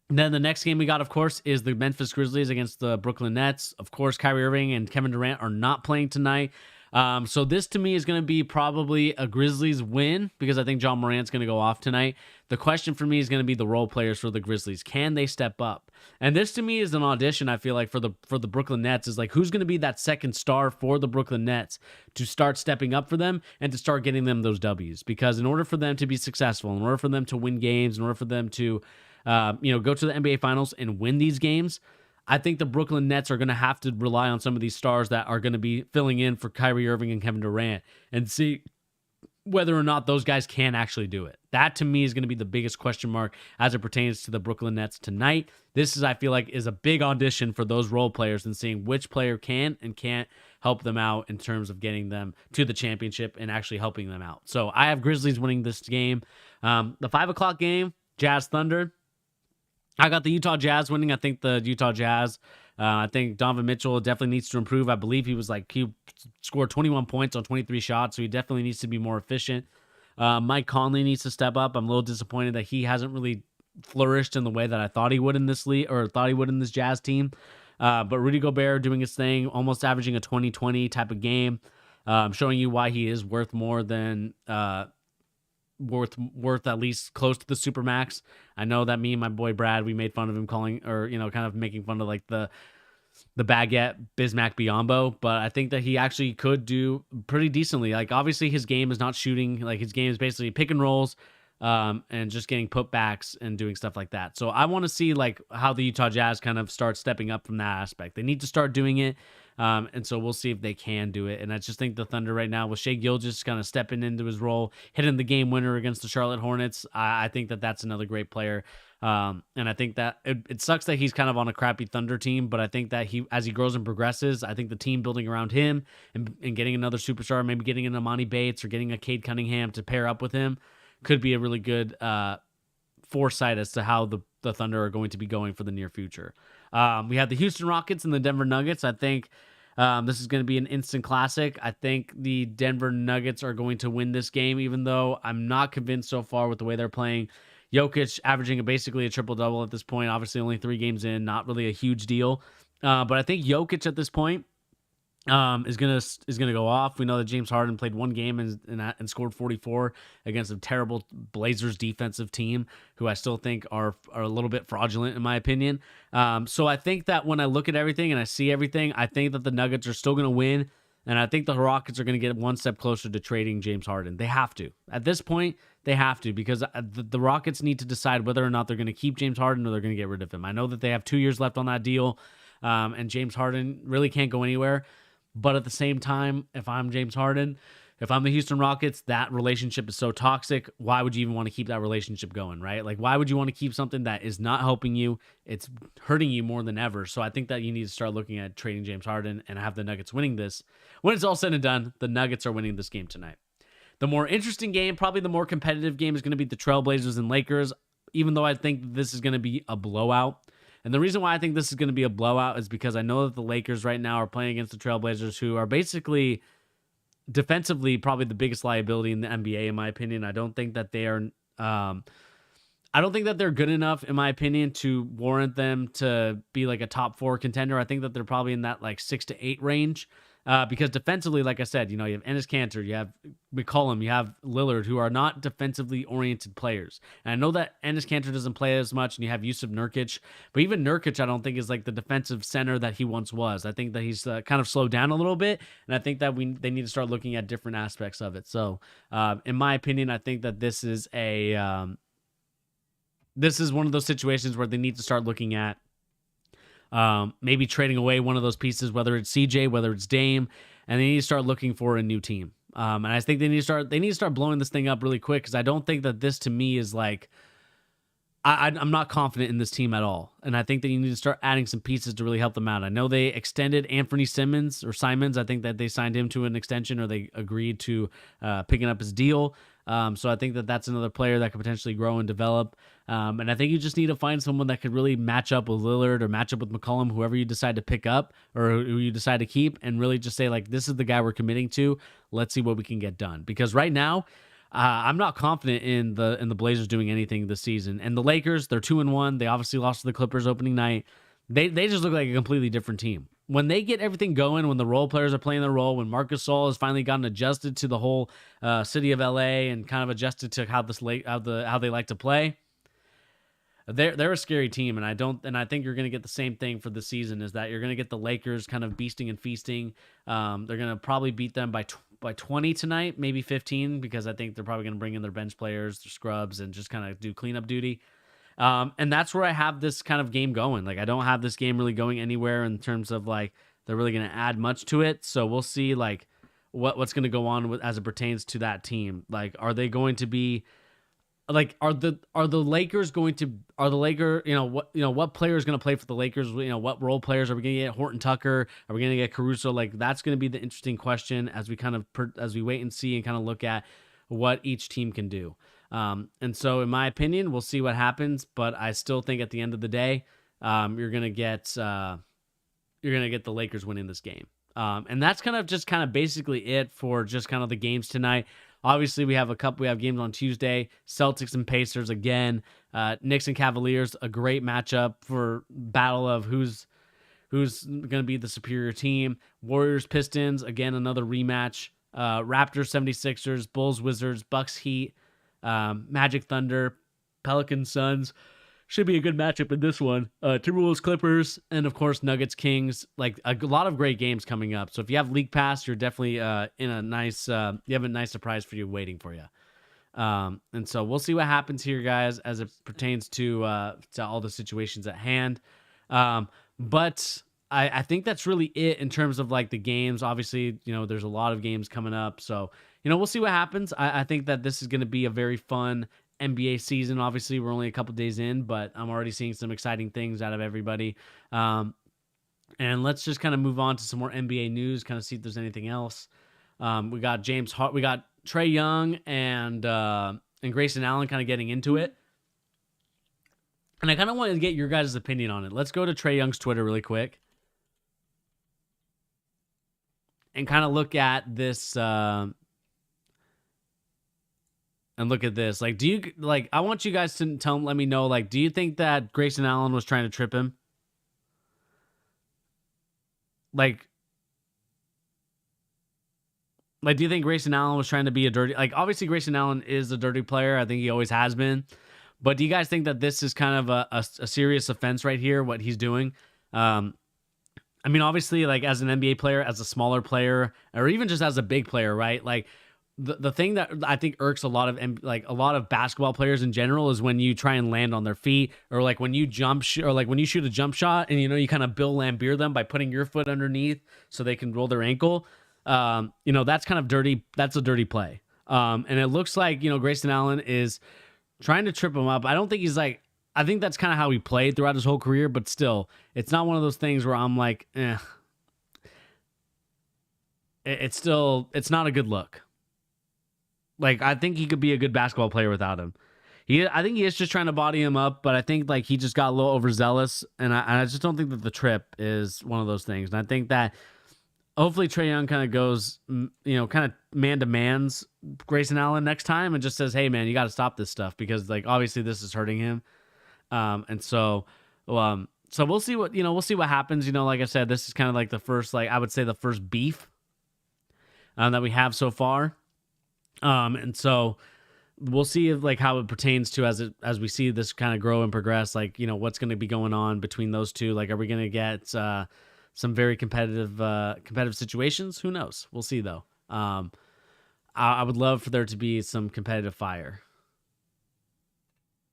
the next game we got, of course, is the Memphis Grizzlies against the Brooklyn Nets. Of course, Kyrie Irving and Kevin Durant are not playing tonight. So this to me is going to be probably a Grizzlies win, because I think John Morant's going to go off tonight. The question for me is going to be the role players for the Grizzlies. Can they step up? And this to me is an audition, I feel like, for the Brooklyn Nets, is like, who's going to be that second star for the Brooklyn Nets to start stepping up for them and to start getting them those W's? Because in order for them to be successful, in order for them to win games, in order for them to go to the NBA Finals and win these games, I think the Brooklyn Nets are going to have to rely on some of these stars that are going to be filling in for Kyrie Irving and Kevin Durant, and see whether or not those guys can actually do it. That to me is going to be the biggest question mark as it pertains to the Brooklyn Nets tonight. This is, I feel like, is a big audition for those role players, and seeing which player can and can't help them out in terms of getting them to the championship and actually helping them out. So I have Grizzlies winning this game. The 5 o'clock game, Jazz Thunder. I got the Utah Jazz winning. I think the Utah Jazz, I think Donovan Mitchell definitely needs to improve. I believe he scored 21 points on 23 shots, so he definitely needs to be more efficient. Mike Conley needs to step up. I'm a little disappointed that he hasn't really flourished in the way that I thought he would in this league, or thought he would in this Jazz team. But Rudy Gobert doing his thing, almost averaging a 20-20 type of game, showing you why he is worth more than worth at least close to the Supermax. I know that me and my boy Brad, we made fun of him calling, or kind of making fun of like the baguette Bismack Biyombo, but I think that he actually could do pretty decently. Like, obviously his game is not shooting, like his game is basically pick and rolls, and just getting putbacks and doing stuff like that. So I want to see like how the Utah Jazz kind of start stepping up from that aspect. They need to start doing it. And so we'll see if they can do it. And I just think the Thunder right now, with Shai Gilgeous kind of stepping into his role, hitting the game winner against the Charlotte Hornets, I think that that's another great player. And I think that it sucks that he's kind of on a crappy Thunder team, but I think that as he grows and progresses, I think the team building around him and getting another superstar, maybe getting an Amani Bates or getting a Cade Cunningham to pair up with him, could be a really good foresight as to how the Thunder are going to be going for the near future. We have the Houston Rockets and the Denver Nuggets. I think this is going to be an instant classic. I think the Denver Nuggets are going to win this game, even though I'm not convinced so far with the way they're playing. Jokic averaging basically a triple-double at this point. Obviously, only 3 games in, not really a huge deal. But I think Jokic at this point is gonna go off. We know that James Harden played 1 game and scored 44 against a terrible Blazers defensive team, who I still think are a little bit fraudulent in my opinion. So I think that when I look at everything and I see everything, I think that the Nuggets are still gonna win. And I think the Rockets are going to get one step closer to trading James Harden. They have to. At this point, they have to, because the Rockets need to decide whether or not they're going to keep James Harden or they're going to get rid of him. I know that they have 2 years left on that deal, and James Harden really can't go anywhere. But at the same time, if I'm James Harden, if I'm the Houston Rockets, that relationship is so toxic. Why would you even want to keep that relationship going, right? Like, why would you want to keep something that is not helping you? It's hurting you more than ever. So I think that you need to start looking at trading James Harden and have the Nuggets winning this. When it's all said and done, the Nuggets are winning this game tonight. The more interesting game, probably the more competitive game, is going to be the Trailblazers and Lakers, even though I think this is going to be a blowout. And the reason why I think this is going to be a blowout is because I know that the Lakers right now are playing against the Trailblazers, who are basically defensively probably the biggest liability in the NBA, in my opinion. I don't think that they are I don't think that they're good enough, in my opinion, to warrant them to be like a top 4 contender. I think that they're probably in that like 6 to 8 range. Because defensively, like I said, you have Enes Kanter, you have McCollum, you have Lillard, who are not defensively oriented players. And I know that Enes Kanter doesn't play as much, and you have Yusuf Nurkic, but even Nurkic, I don't think is like the defensive center that he once was. I think that he's kind of slowed down a little bit, and I think that they need to start looking at different aspects of it. So, in my opinion, I think that this is one of those situations where they need to start looking at maybe trading away one of those pieces, whether it's CJ, whether it's Dame, and they need to start looking for a new team. And I think they need to start blowing this thing up really quick, because I don't think that this, to me, is like, I'm not confident in this team at all. And I think that you need to start adding some pieces to really help them out. I know they extended Anthony Simons. I think that they signed him to an extension, or they agreed to picking up his deal. So I think that that's another player that could potentially grow and develop. And I think you just need to find someone that could really match up with Lillard or match up with McCollum, whoever you decide to pick up or who you decide to keep, and really just say, like, this is the guy we're committing to. Let's see what we can get done. Because right now, I'm not confident in the Blazers doing anything this season. And the Lakers, they're 2-1. They obviously lost to the Clippers opening night. They just look like a completely different team. When they get everything going, when the role players are playing their role, when Marc Gasol has finally gotten adjusted to the whole city of LA and kind of adjusted to how they like to play, they're a scary team. And I think you're going to get the same thing for the season, is that you're going to get the Lakers kind of beasting and feasting. They're going to probably beat them by 20 tonight, maybe 15, because I think they're probably going to bring in their bench players, their scrubs, and just kind of do cleanup duty. And that's where I have this kind of game going. Like, I don't have this game really going anywhere in terms of like they're really going to add much to it. So we'll see like what's going to go on as it pertains to that team. Like, are they going to be like, are the Lakers going to, what player is going to play for the Lakers? What role players are we going to get? Horton Tucker? Are we going to get Caruso? Like, that's going to be the interesting question as we wait and see and kind of look at what each team can do. And so in my opinion, we'll see what happens, but I still think at the end of the day, you're going to get the Lakers winning this game. And that's kind of basically it for just kind of the games tonight. Obviously we have games on Tuesday, Celtics and Pacers again, Knicks and Cavaliers, a great matchup for battle of who's going to be the superior team. Warriors, Pistons, again, another rematch. Raptors, 76ers, Bulls, Wizards, Bucks, Heat, Magic, Thunder, Pelicans, Suns. Should be a good matchup in this one. Timberwolves, Clippers, and of course Nuggets, Kings. Like, a lot of great games coming up. So if you have League Pass, you're definitely you have a nice surprise for you waiting for you. And so we'll see what happens here, guys, as it pertains to all the situations at hand. But I think that's really it in terms of like the games. Obviously, there's a lot of games coming up, so we'll see what happens. I think that this is going to be a very fun NBA season. Obviously, we're only a couple days in, but I'm already seeing some exciting things out of everybody. And let's just kind of move on to some more NBA news, kind of see if there's anything else. We got Trae Young and Grayson Allen kind of getting into it. And I kind of wanted to get your guys' opinion on it. Let's go to Trae Young's Twitter really quick and kind of look at this and look at this. Like, I want you guys to let me know, like, do you think that Grayson Allen was trying to trip him? Like, do you think Grayson Allen was trying to be a dirty... Like, obviously, Grayson Allen is a dirty player. I think he always has been. But do you guys think that this is kind of a serious offense right here, what he's doing? I mean, obviously, like as an NBA player, as a smaller player, or even just as a big player, right? Like the thing that I think irks a lot of like a lot of basketball players in general is when you try and land on their feet, or like when you or like when you shoot a jump shot and you kind of Bill Laimbeer them by putting your foot underneath so they can roll their ankle. That's kind of dirty. That's a dirty play. And it looks like Grayson Allen is trying to trip him up. I don't think he's like. I think that's kind of how he played throughout his whole career, but still, it's not one of those things where I'm like, It's not a good look. Like, I think he could be a good basketball player without him. I think he is just trying to body him up, but I think like he just got a little overzealous, and I just don't think that the trip is one of those things. And I think that hopefully Trae Young kind of goes, kind of man-to-mans Grayson Allen next time and just says, hey, man, you got to stop this stuff because, like, obviously this is hurting him. So we'll see what happens. Like I said, this is kind of like the first, like, I would say the first beef that we have so far. And so we'll see if, like, how it pertains to as we see this kind of grow and progress, like, what's going to be going on between those two. Like, are we going to get, some very competitive situations? Who knows? We'll see though. I would love for there to be some competitive fire.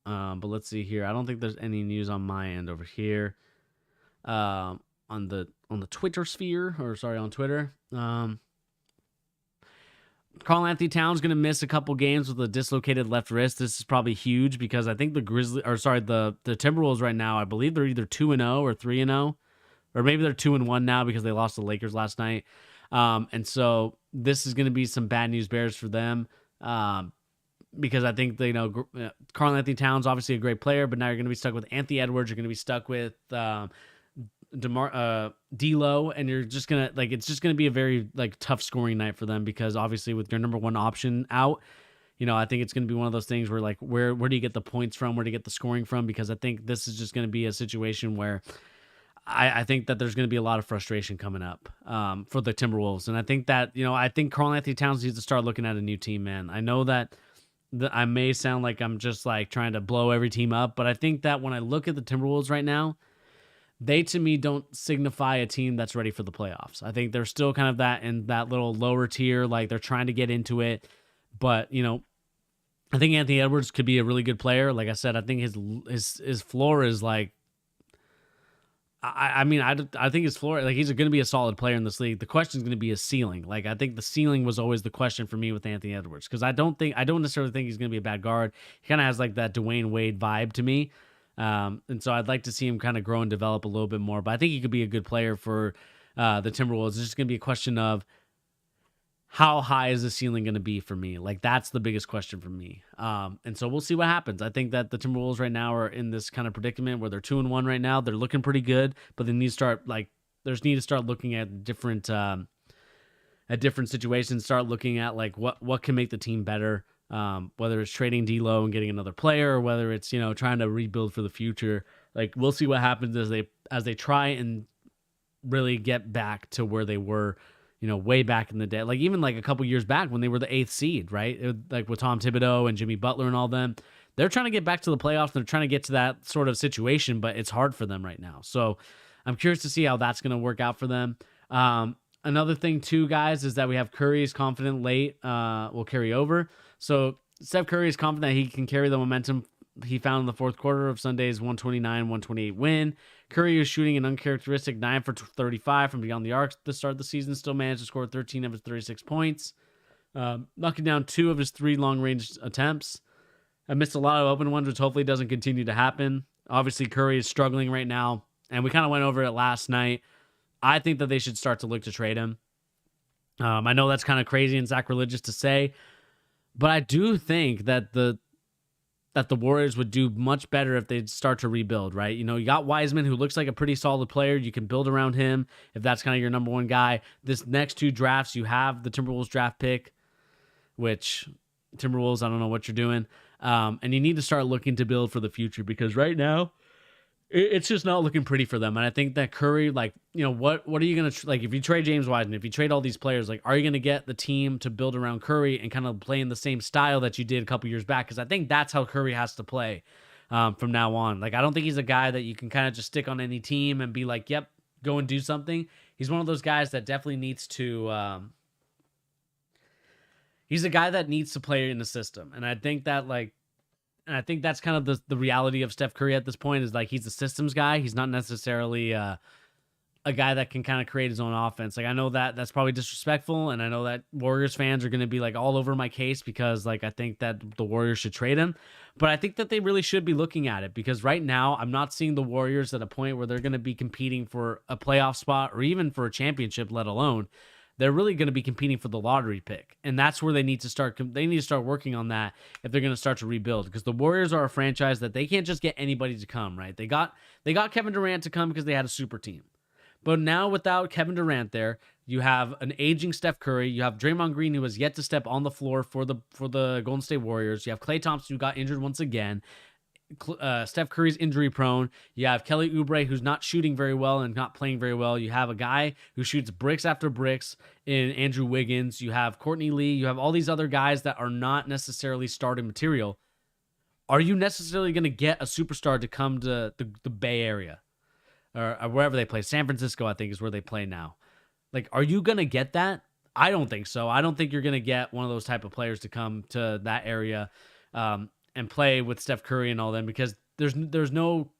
But let's see here. I don't think there's any news on my end over here. On the Twitter sphere, on Twitter. Karl-Anthony Towns going to miss a couple games with a dislocated left wrist. This is probably huge because I think the Timberwolves right now, I believe they're either 2-0 or 3-0, or maybe they're 2-1 now because they lost to the Lakers last night. And so this is going to be some bad news bears for them. Because I think Karl-Anthony Towns, obviously a great player, but now you're going to be stuck with Anthony Edwards. You're going to be stuck with D'Lo, and you're just gonna it's just gonna be a very tough scoring night for them because obviously with your number one option out, I think it's gonna be one of those things where where do you get the points from? Where do you get the scoring from? Because I think this is just gonna be a situation where I think that there's gonna be a lot of frustration coming up for the Timberwolves, and I think that I think Karl-Anthony Towns needs to start looking at a new team, man. I know that I may sound like I'm just trying to blow every team up, but I think that when I look at the Timberwolves right now, they to me don't signify a team that's ready for the playoffs. I think they're still kind of that in that little lower tier, like they're trying to get into it. But I think Anthony Edwards could be a really good player. Like I said, I think his floor is like. I think his floor, he's going to be a solid player in this league. The question is going to be his ceiling. I think the ceiling was always the question for me with Anthony Edwards because I don't necessarily think he's going to be a bad guard. He kind of has that Dwayne Wade vibe to me. And so I'd like to see him kind of grow and develop a little bit more, but I think he could be a good player for the Timberwolves. It's just going to be a question of how high is the ceiling going to be for me? That's the biggest question for me. And so we'll see what happens. I think that the Timberwolves right now are in this kind of predicament where they're 2-1 right now. They're looking pretty good, but they need to start looking at different situations, start looking at what can make the team better. Whether it's trading D'Lo and getting another player, or whether it's trying to rebuild for the future. We'll see what happens as they try and really get back to where they were, way back in the day. Even a couple years back when they were the 8th seed, right? With Tom Thibodeau and Jimmy Butler and all them. They're trying to get back to the playoffs. And they're trying to get to that sort of situation, but it's hard for them right now. So I'm curious to see how that's going to work out for them. Another thing too, guys, is that we have Curry's confident late will carry over. So Steph Curry is confident that he can carry the momentum he found in the fourth quarter of Sunday's 129-128 win. Curry is shooting an uncharacteristic 9 for 35 from beyond the arc to start the season, still managed to score 13 of his 36 points, knocking down 2 of his 3 long-range attempts. I missed a lot of open ones, which hopefully doesn't continue to happen. Obviously, Curry is struggling right now, and we kind of went over it last night. I think that they should start to look to trade him. I know that's kind of crazy and sacrilegious to say, but I do think that the Warriors would do much better if they'd start to rebuild, right? You got Wiseman, who looks like a pretty solid player. You can build around him if that's kind of your number one guy. This next 2 drafts, you have the Timberwolves draft pick, which Timberwolves, I don't know what you're doing. And you need to start looking to build for the future because right now, it's just not looking pretty for them. And I think that Curry, what are you going to, if you trade James Wiseman, if you trade all these players, are you going to get the team to build around Curry and kind of play in the same style that you did a couple years back? Because I think that's how Curry has to play from now on. I don't think he's a guy that you can kind of just stick on any team and be like, yep, go and do something. He's one of those guys that definitely needs to. He's a guy that needs to play in the system, and I think that that's kind of the reality of Steph Curry at this point is like he's a systems guy. He's not necessarily a guy that can kind of create his own offense. Like I know that that's probably disrespectful, and I know that Warriors fans are going to be like all over my case because like I think that the Warriors should trade him, but I think that they really should be looking at it because right now I'm not seeing the Warriors at a point where they're going to be competing for a playoff spot or even for a championship, let alone. They're really going to be competing for the lottery pick. And that's where they need to start. They need to start working on that if they're going to start to rebuild. Because the Warriors are a franchise that they can't just get anybody to come, right? They got Kevin Durant to come because they had a super team. But now without Kevin Durant there, you have an aging Steph Curry. You have Draymond Green, who has yet to step on the floor for the Golden State Warriors. You have Klay Thompson, who got injured once again. Steph Curry's injury prone. You have Kelly Oubre, who's not shooting very well and not playing very well. You have a guy who shoots bricks after bricks in Andrew Wiggins. You have Courtney Lee. You have all these other guys that are not necessarily starting material. Are you necessarily going to get a superstar to come to the Bay Area or wherever they play? San Francisco, I think, is where they play now. Like, are you going to get that? I don't think so. I don't think you're going to get one of those type of players to come to that area. And play with Steph Curry and all them because there's no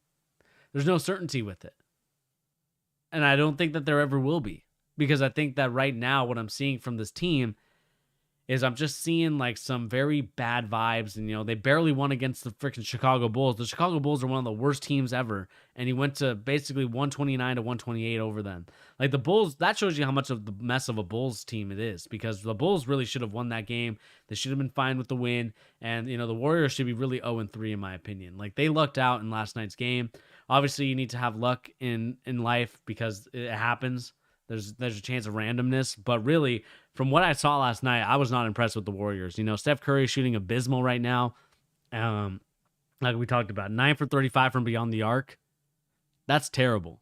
certainty with it. And I don't think that there ever will be because I think that right now what I'm seeing from this team is I'm just seeing like some very bad vibes and, they barely won against the freaking Chicago Bulls. The Chicago Bulls are one of the worst teams ever. And he went to basically 129 to 128 over them. Like the Bulls, that shows you how much of the mess of a Bulls team it is because the Bulls really should have won that game. They should have been fine with the win. And, the Warriors should be really 0-3 in my opinion. Like they lucked out in last night's game. Obviously you need to have luck in life because it happens. There's a chance of randomness, but really, from what I saw last night, I was not impressed with the Warriors. Steph Curry is shooting abysmal right now. Like we talked about, 9 for 35 from beyond the arc. That's terrible.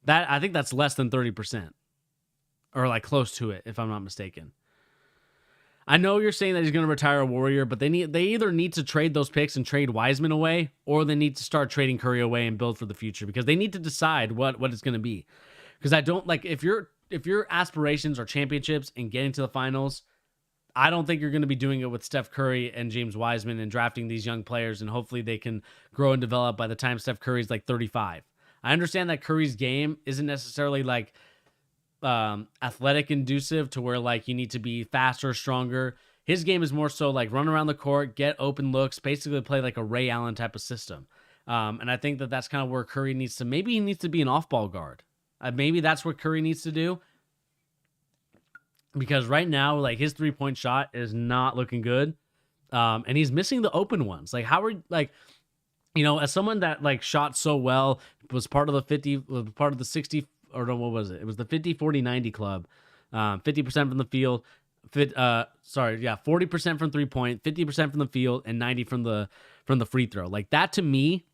I think that's less than 30%, or like close to it, if I'm not mistaken. I know you're saying that he's going to retire a Warrior, but they either need to trade those picks and trade Wiseman away, or they need to start trading Curry away and build for the future because they need to decide what it's going to be. Because I don't like if your aspirations are championships and getting to the finals, I don't think you're going to be doing it with Steph Curry and James Wiseman and drafting these young players and hopefully they can grow and develop by the time Steph Curry's like 35. I understand that Curry's game isn't necessarily like athletic inducive to where like you need to be faster, stronger. His game is more so like run around the court, get open looks, basically play like a Ray Allen type of system. And I think that that's kind of where Curry needs to, maybe he needs to be an off-ball guard. Maybe that's what Curry needs to do. Because right now, like his 3-point shot is not looking good. And he's missing the open ones. Like how are like, as someone that like shot so well, was part of the 60, or no, what was it? It was the 50, 40, 90 club. 50% from the field. 40% from 3-point, 50% from the field, and 90 from the free throw. Like that to me,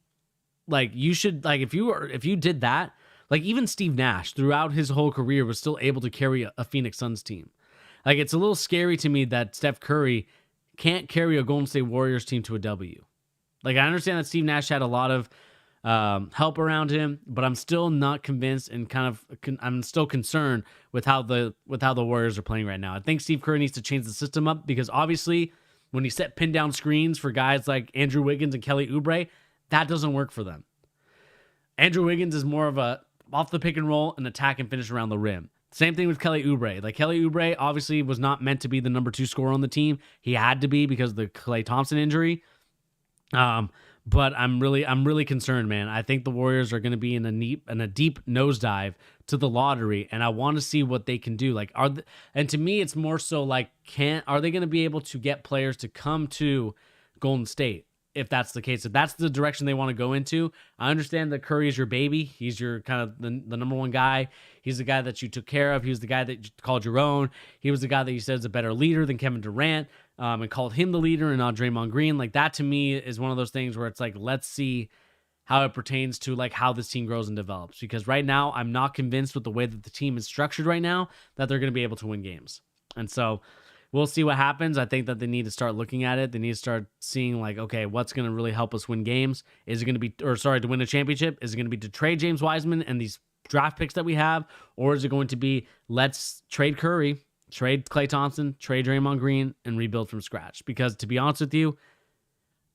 like you should, like if you did that, like even Steve Nash throughout his whole career was still able to carry a Phoenix Suns team. Like it's a little scary to me that Steph Curry can't carry a Golden State Warriors team to a W. Like I understand that Steve Nash had a lot of help around him, but I'm still not convinced and I'm still concerned with how the Warriors are playing right now. I think Steve Curry needs to change the system up because obviously when you set pin down screens for guys like Andrew Wiggins and Kelly Oubre, that doesn't work for them. Andrew Wiggins is more of a off the pick and roll and attack and finish around the rim. Same thing with Kelly Oubre. Like Kelly Oubre obviously was not meant to be the number 2 scorer on the team. He had to be because of the Klay Thompson injury. But I'm really concerned, man. I think the Warriors are going to be in a deep nosedive to the lottery, and I want to see what they can do. Like and to me, it's more so like are they going to be able to get players to come to Golden State? If that's the case, if that's the direction they want to go into, I understand that Curry is your baby. He's your kind of the number one guy. He's the guy that you took care of. He was the guy that you called your own. He was the guy that you said is a better leader than Kevin Durant, and called him the leader and not Draymond Green. Like that to me is one of those things where it's like, let's see how it pertains to like how this team grows and develops. Because right now I'm not convinced with the way that the team is structured right now that they're going to be able to win games. And so we'll see what happens. I think that they need to start looking at it. They need to start seeing like, okay, what's going to really help us win games? Is it going to be, to win a championship? Is it going to be to trade James Wiseman and these draft picks that we have, or is it going to be let's trade Curry, trade Klay Thompson, trade Draymond Green, and rebuild from scratch? Because to be honest with you,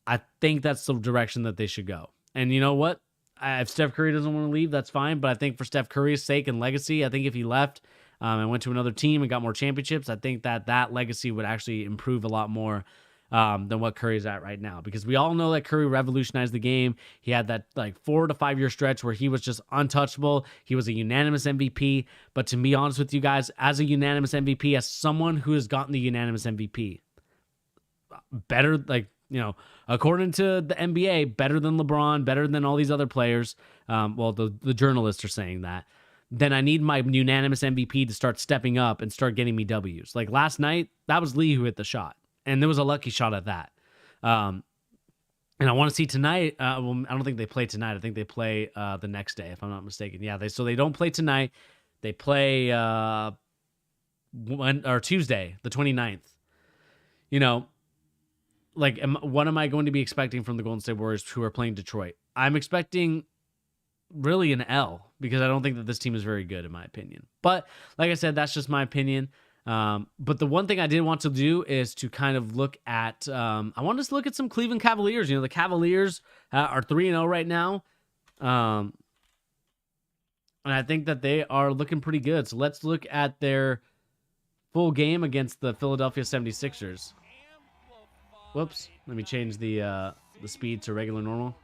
I think that's the direction that they should go. And you know what? If Steph Curry doesn't want to leave, that's fine. But I think for Steph Curry's sake and legacy, I think if he left and went to another team and got more championships, I think that legacy would actually improve a lot more than what Curry's at right now. Because we all know that Curry revolutionized the game. He had that like 4 to 5 year stretch where he was just untouchable. He was a unanimous MVP. But to be honest with you guys, as a unanimous MVP, as someone who has gotten the unanimous MVP, better, like, you know, according to the NBA, better than LeBron, better than all these other players. Well, the journalists are saying that. Then I need my unanimous MVP to start stepping up and start getting me W's. Like last night, that was Lee who hit the shot. And there was a lucky shot at that. And I want to see tonight. Well, I don't think they play tonight. I think they play the next day, if I'm not mistaken. Yeah, so they don't play tonight. They play Tuesday, the 29th. You know, like, what am I going to be expecting from the Golden State Warriors who are playing Detroit? I'm expecting really an L, because I don't think that this team is very good, in my opinion. But like I said, that's just my opinion. But the one thing I did want to do is to kind of look at, I wanted us to look at some Cleveland Cavaliers. You know, the Cavaliers are 3-0 right now. And I think that they are looking pretty good. So let's look at their full game against the Philadelphia 76ers. Whoops. Let me change the speed to regular normal.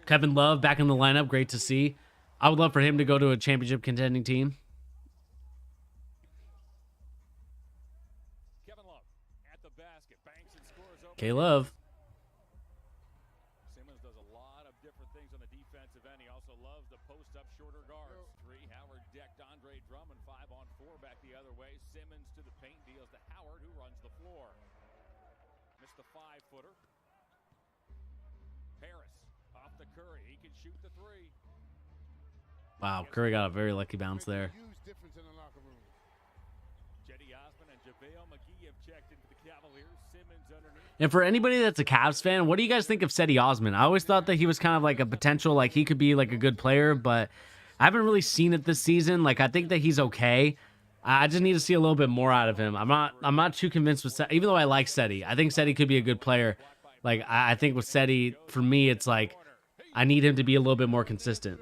Kevin Love back in the lineup. Great to see. I would love for him to go to a championship contending team. K-Love. Simmons does a lot of different things on the defensive end. He also loves to post up shorter guards. 3, Howard decked Andre Drummond. 5-on-4 back the other way. Simmons to the paint, deals to Howard, who runs the floor. Missed the 5-footer. Harris off the Curry. He can shoot the 3. Wow, Curry got a very lucky bounce there. And for anybody that's a Cavs fan, what do you guys think of Cedi Osman? I always thought that he was kind of like a potential, like he could be like a good player, but I haven't really seen it this season. Like, I think that he's okay. I just need to see a little bit more out of him. I'm not too convinced with Cedi, even though I like Cedi. I think Cedi could be a good player. Like, I think with Cedi, for me, it's like I need him to be a little bit more consistent.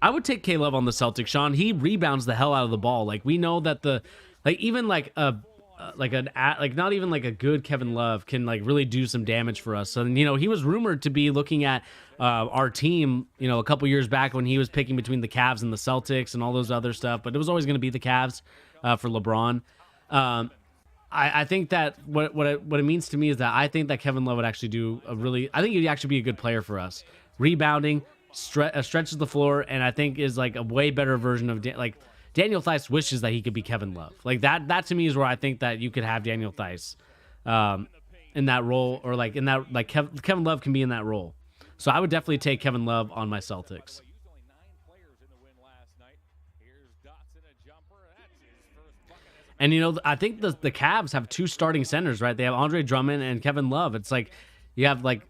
I would take K-Love on the Celtics, Sean. He rebounds the hell out of the ball. Like, we know that even like not even like a good Kevin Love can like really do some damage for us. So, you know, he was rumored to be looking at our team, you know, a couple years back when he was picking between the Cavs and the Celtics and all those other stuff. But it was always going to be the Cavs for LeBron. I think that what it means to me is that I think that Kevin Love would actually I think he'd actually be a good player for us. Rebounding, stretches the floor, and I think is like a way better version of Daniel Theis wishes that he could be Kevin Love. Like that to me is where I think that you could have Daniel Theis in that role, or like in that, like Kevin Love can be in that role. So I would definitely take Kevin Love on my Celtics. And, you know, I think the Cavs have 2 starting centers, right? They have Andre Drummond and Kevin Love. It's like you have like,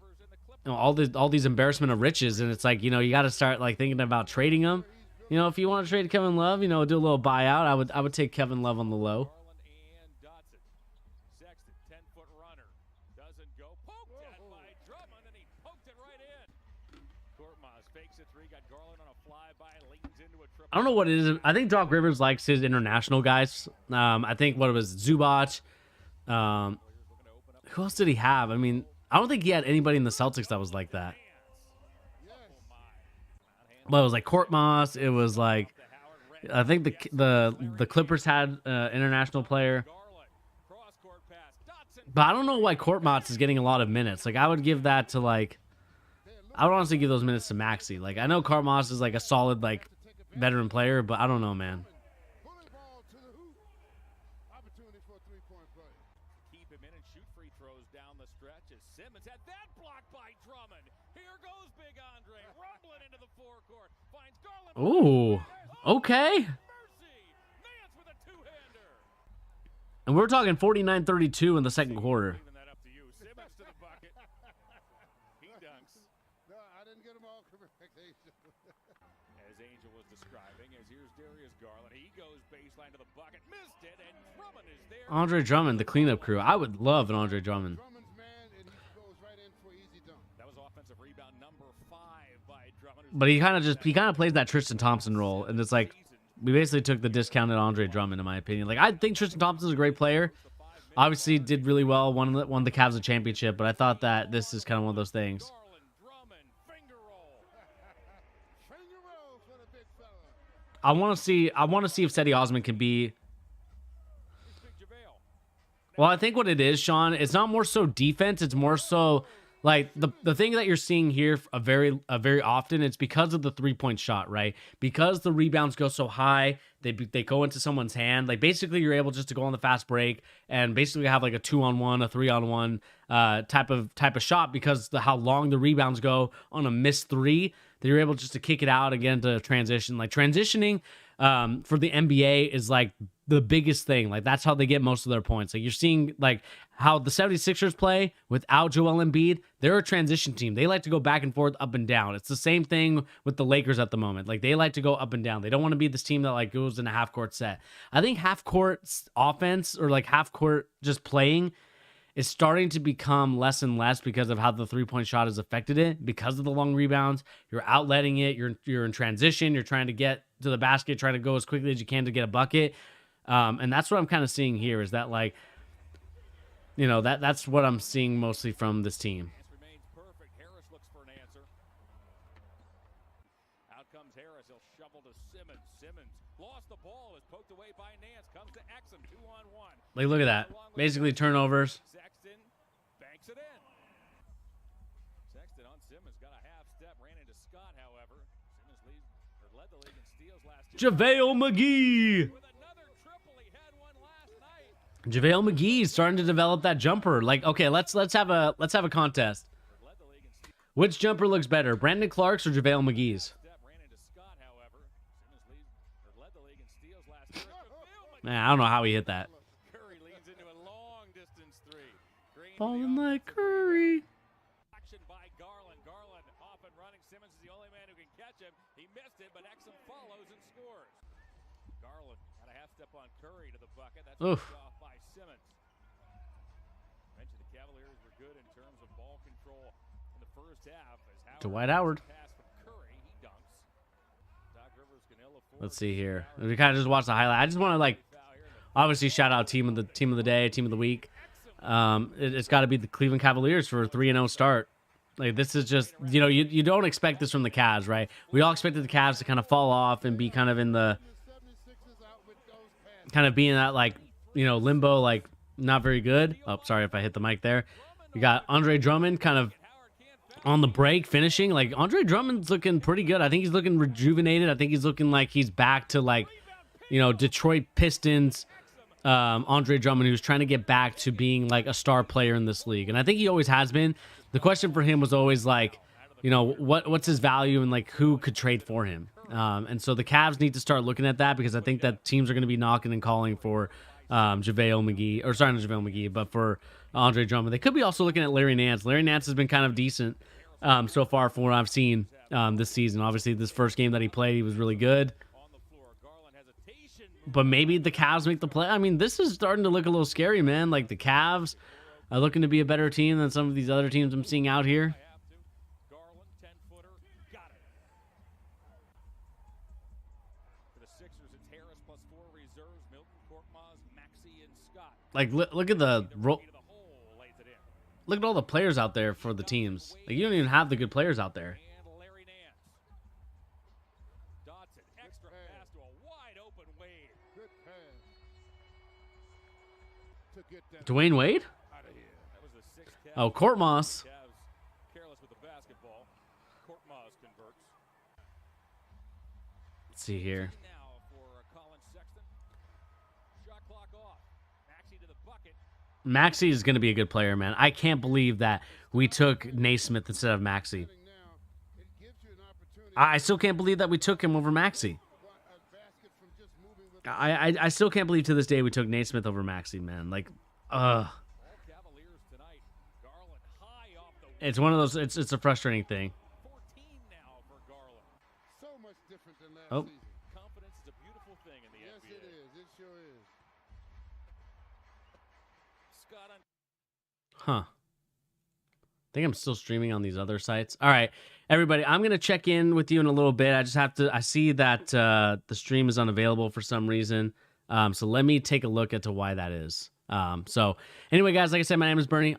you know, all these embarrassment of riches, and it's like, you know, you got to start like thinking about trading them. You know, if you want to trade Kevin Love, you know, do a little buyout, I would take Kevin Love on the low. I don't know what it is. I think Doc Rivers likes his international guys. I think what it was, Zubac. Who else did he have? I mean, I don't think he had anybody in the Celtics that was like that. Well, it was like Korkmaz. It was like, I think the Clippers had an international player. But I don't know why Korkmaz is getting a lot of minutes. Like, I would give that to like, I would honestly give those minutes to Maxey. Like, I know Korkmaz is like a solid like veteran player, but I don't know, man. Keep him in and shoot free throws down the stretch as Simmons had that blocked by Drummond. Here goes Big Andre, rumbling into the forecourt. Finds Garland. Ooh, okay. And we're talking 49-32 in the second quarter. Andre Drummond, the cleanup crew. I would love an Andre Drummond. But he kind of plays that Tristan Thompson role, and it's like we basically took the discounted Andre Drummond, in my opinion. Like, I think Tristan Thompson's a great player. Obviously, did really well, won the Cavs a championship, but I thought that this is kind of one of those things. I want to see if Cedi Osman can be. Well, I think what it is, Sean, it's not more so defense. It's more so like the thing that you're seeing here very often. It's because of the 3-point shot, right? Because the rebounds go so high, they go into someone's hand. Like, basically, you're able just to go on the fast break and basically have like a 2-on-1, a 3-on-1 type of shot because how long the rebounds go on a missed three. That you're able just to kick it out again to transition. Like, transitioning for the NBA is like the biggest thing. Like, that's how they get most of their points. Like, you're seeing like how the 76ers play without Joel Embiid. They're a transition team. They like to go back and forth, up and down. It's the same thing with the Lakers at the moment. Like, they like to go up and down. They don't want to be this team that like goes in a half court set. I think half court offense or like half court just playing is starting to become less and less because of how the 3-point shot has affected it. Because of the long rebounds, you're outletting it. You're in transition. You're trying to get to the basket, trying to go as quickly as you can to get a bucket. And that's what I'm kind of seeing here is that, like, you know, that's what I'm seeing mostly from this team. Harris looks for an answer. Out comes Harris. He'll shovel to Simmons. Simmons lost the ball. Is poked away by Nance. Comes to Exum. 2-on-1. Like, look at that. Basically turnovers. Sexton banks it in. Sexton on Simmons. Got a half step. Ran into Scott, however. Simmons led the league in steals last year. JaVale McGee. JaVale McGee is starting to develop that jumper. Like, okay, let's have a contest. Which jumper looks better, Brandon Clarke's or JaVale McGee's? Man, I don't know how he hit that. Curry leans into a long distance three. Falling like Curry. Action by Garland. Garland off and running. Simmons is the only man who can catch him. He missed it, but Exum follows and scores. Garland had a half step on Curry to the bucket. That's off by Simmons. Mentioned the Cavaliers were good in terms of ball control in the first half. As Dwight Howard. Pass from Curry, he dunks. Doc Rivers can ill afford. Let's see here. We kind of just watched the highlight. I just want to, like, obviously shout out team of the day, team of the week. It's got to be the Cleveland Cavaliers for a 3-0 start. Like, this is just, you know, you don't expect this from the Cavs, right? We all expected the Cavs to kind of fall off and be kind of in the being that, like, you know, limbo, like, not very good. Oh, sorry if I hit the mic there. You got Andre Drummond kind of on the break finishing. Like, Andre Drummond's looking pretty good. I think he's looking rejuvenated. I think he's looking like he's back to, like, you know, Detroit Pistons Andre Drummond, who's trying to get back to being like a star player in this league. And I think he always has been. The question for him was always like, you know, what's his value and like who could trade for him? And so the Cavs need to start looking at that because I think that teams are going to be knocking and calling for JaVale McGee, or sorry, not JaVale McGee, but for Andre Drummond. They could be also looking at Larry Nance. Larry Nance has been kind of decent so far from what I've seen this season. Obviously, this first game that he played, he was really good. But maybe the Cavs make the play. I mean, this is starting to look a little scary, man. Like, the Cavs are looking to be a better team than some of these other teams I'm seeing out here. Like, look at the look at all the players out there for the teams. Like, you don't even have the good players out there. Dwayne Wade? Oh, Court Moss. Let's see here. Maxey is going to be a good player, man. I can't believe that we took Naismith instead of Maxey. I still can't believe that we took him over Maxey. I still can't believe to this day we took Naismith over Maxey, man. Like, it's one of those. It's a frustrating thing. Oh, Huh. I think I'm still streaming on these other sites. All right, everybody, I'm going to check in with you in a little bit. I just have to, I see that the stream is unavailable for some reason. So let me take a look into why that is. So anyway, guys, like I said, my name is Bernie.